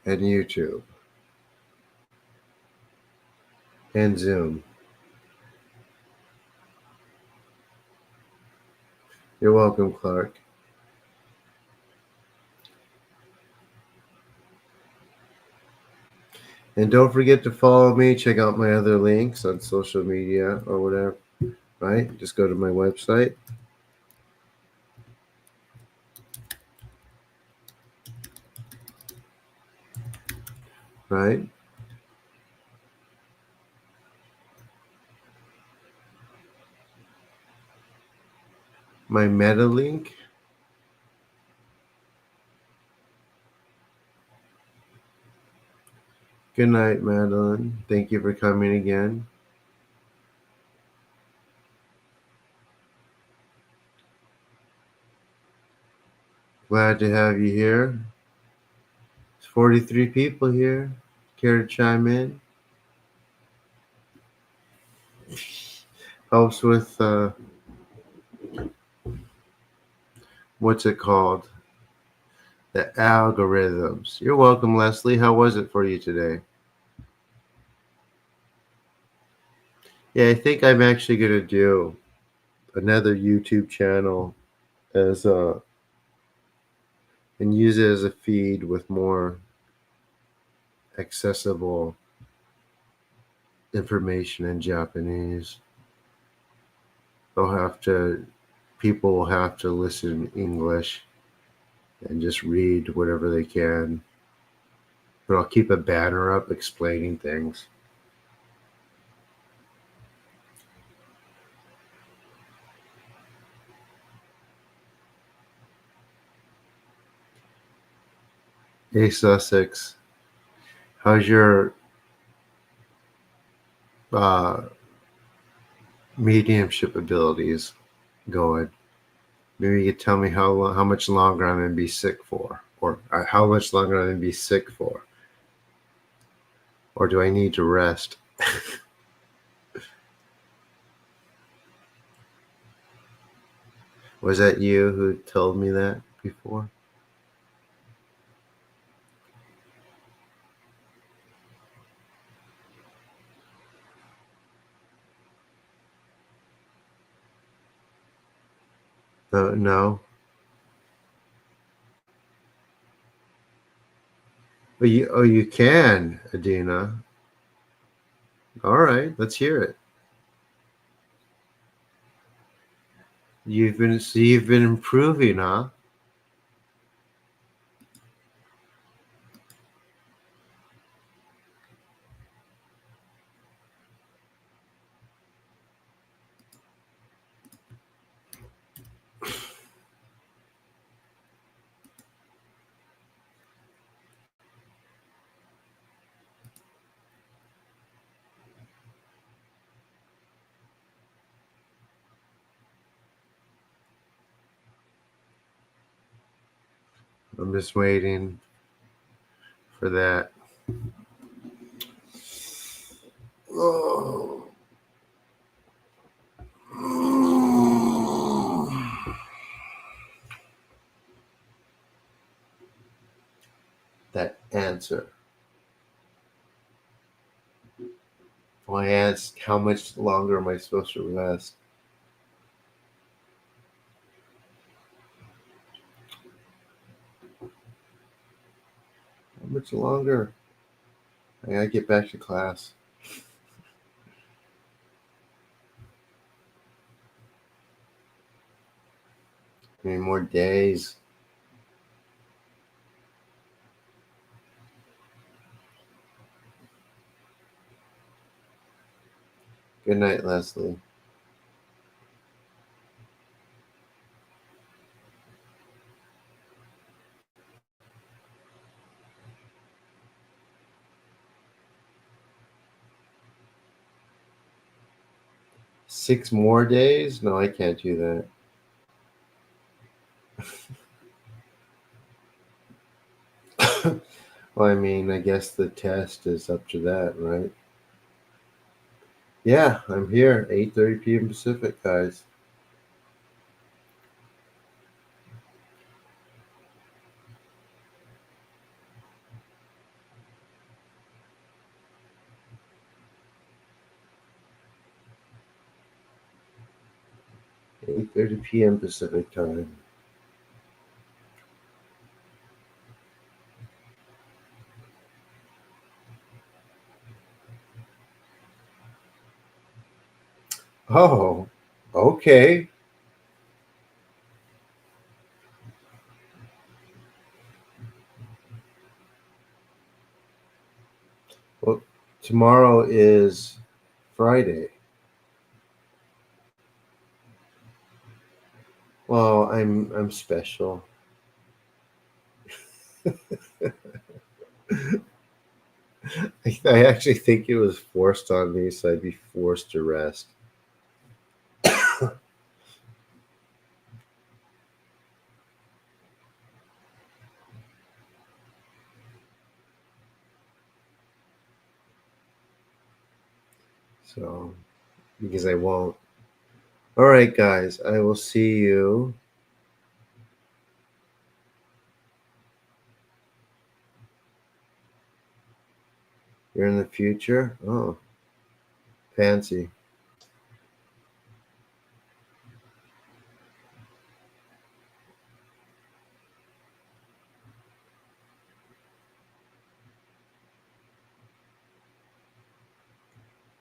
Speaker 1: and YouTube, and Zoom. You're welcome, Clark. And don't forget to follow me. Check out my other links on social media or whatever, right? Just go to my website. Right? My meta link. Good night, Madeline. Thank you for coming again. Glad to have you here. There's 43 people here. Care to chime in? Helps with, what's it called? The algorithms. You're welcome, Leslie. How was it for you today? Yeah, I think I'm actually going to do another YouTube channel as a and use it as a feed with more accessible information in Japanese. They'll have to People will have to listen in English and just read whatever they can. But I'll keep a banner up explaining things. Hey Sussex, how's your uh, mediumship abilities going? Maybe you could tell me how much longer I'm gonna be sick for, or how much longer I'm gonna be sick for, or do I need to rest? Was that you who told me that before? No. You can, Adina. All right, let's hear it. You've been improving, huh? I'm just waiting for that. Oh. That answer. Well, I asked, how much longer am I supposed to rest? How much longer? I gotta get back to class. Any more days? Good night, Leslie. Six more days? No, I can't do that. Well, I mean, I guess the test is up to that, right? Yeah, I'm here, 8:30 p.m. Pacific, guys. Eight 30 p.m. Pacific time. Oh, okay. Well, tomorrow is Friday. Well, I'm special. I actually think it was forced on me, so I'd be forced to rest. So, because I won't. All right, guys, I will see you. You're in the future? Oh, fancy.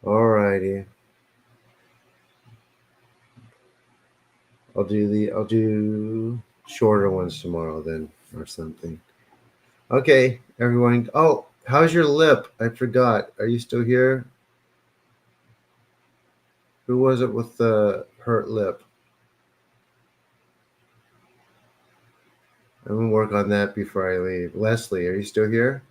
Speaker 1: All righty. I'll do shorter ones tomorrow then or something. Okay, everyone. Oh, how's your lip? I forgot. Are you still here? Who was it with the hurt lip? I'm gonna work on that before I leave. Leslie, are you still here?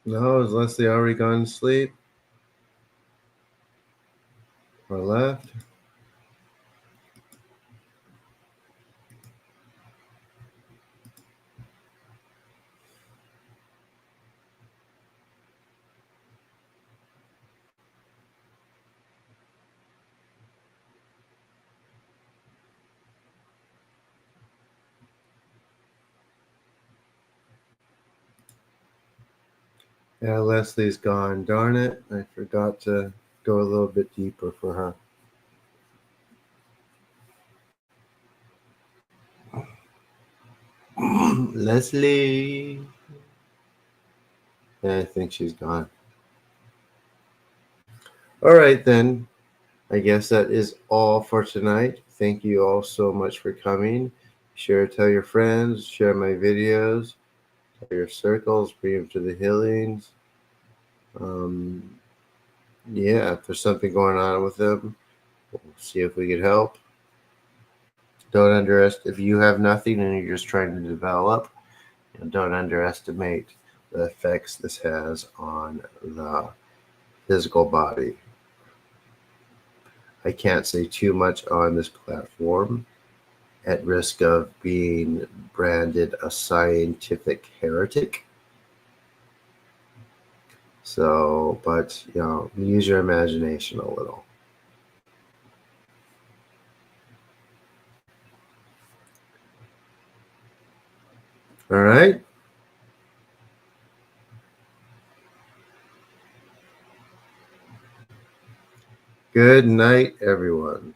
Speaker 1: No, is Leslie already gone to sleep or left? Yeah, Leslie's gone. Darn it. I forgot to go a little bit deeper for her. Leslie. Yeah, I think she's gone. All right, then. I guess that is all for tonight. Thank you all so much for coming. Share, tell your friends, share my videos, tell your circles, bring them to the healings. Um, yeah, if there's something going on with them, we'll see if we can help. Don't underestimate if you have nothing and you're just trying to develop. Don't underestimate the effects this has on the physical body. I can't say too much on this platform at risk of being branded a scientific heretic. So, but use your imagination a little. All right. Good night, everyone.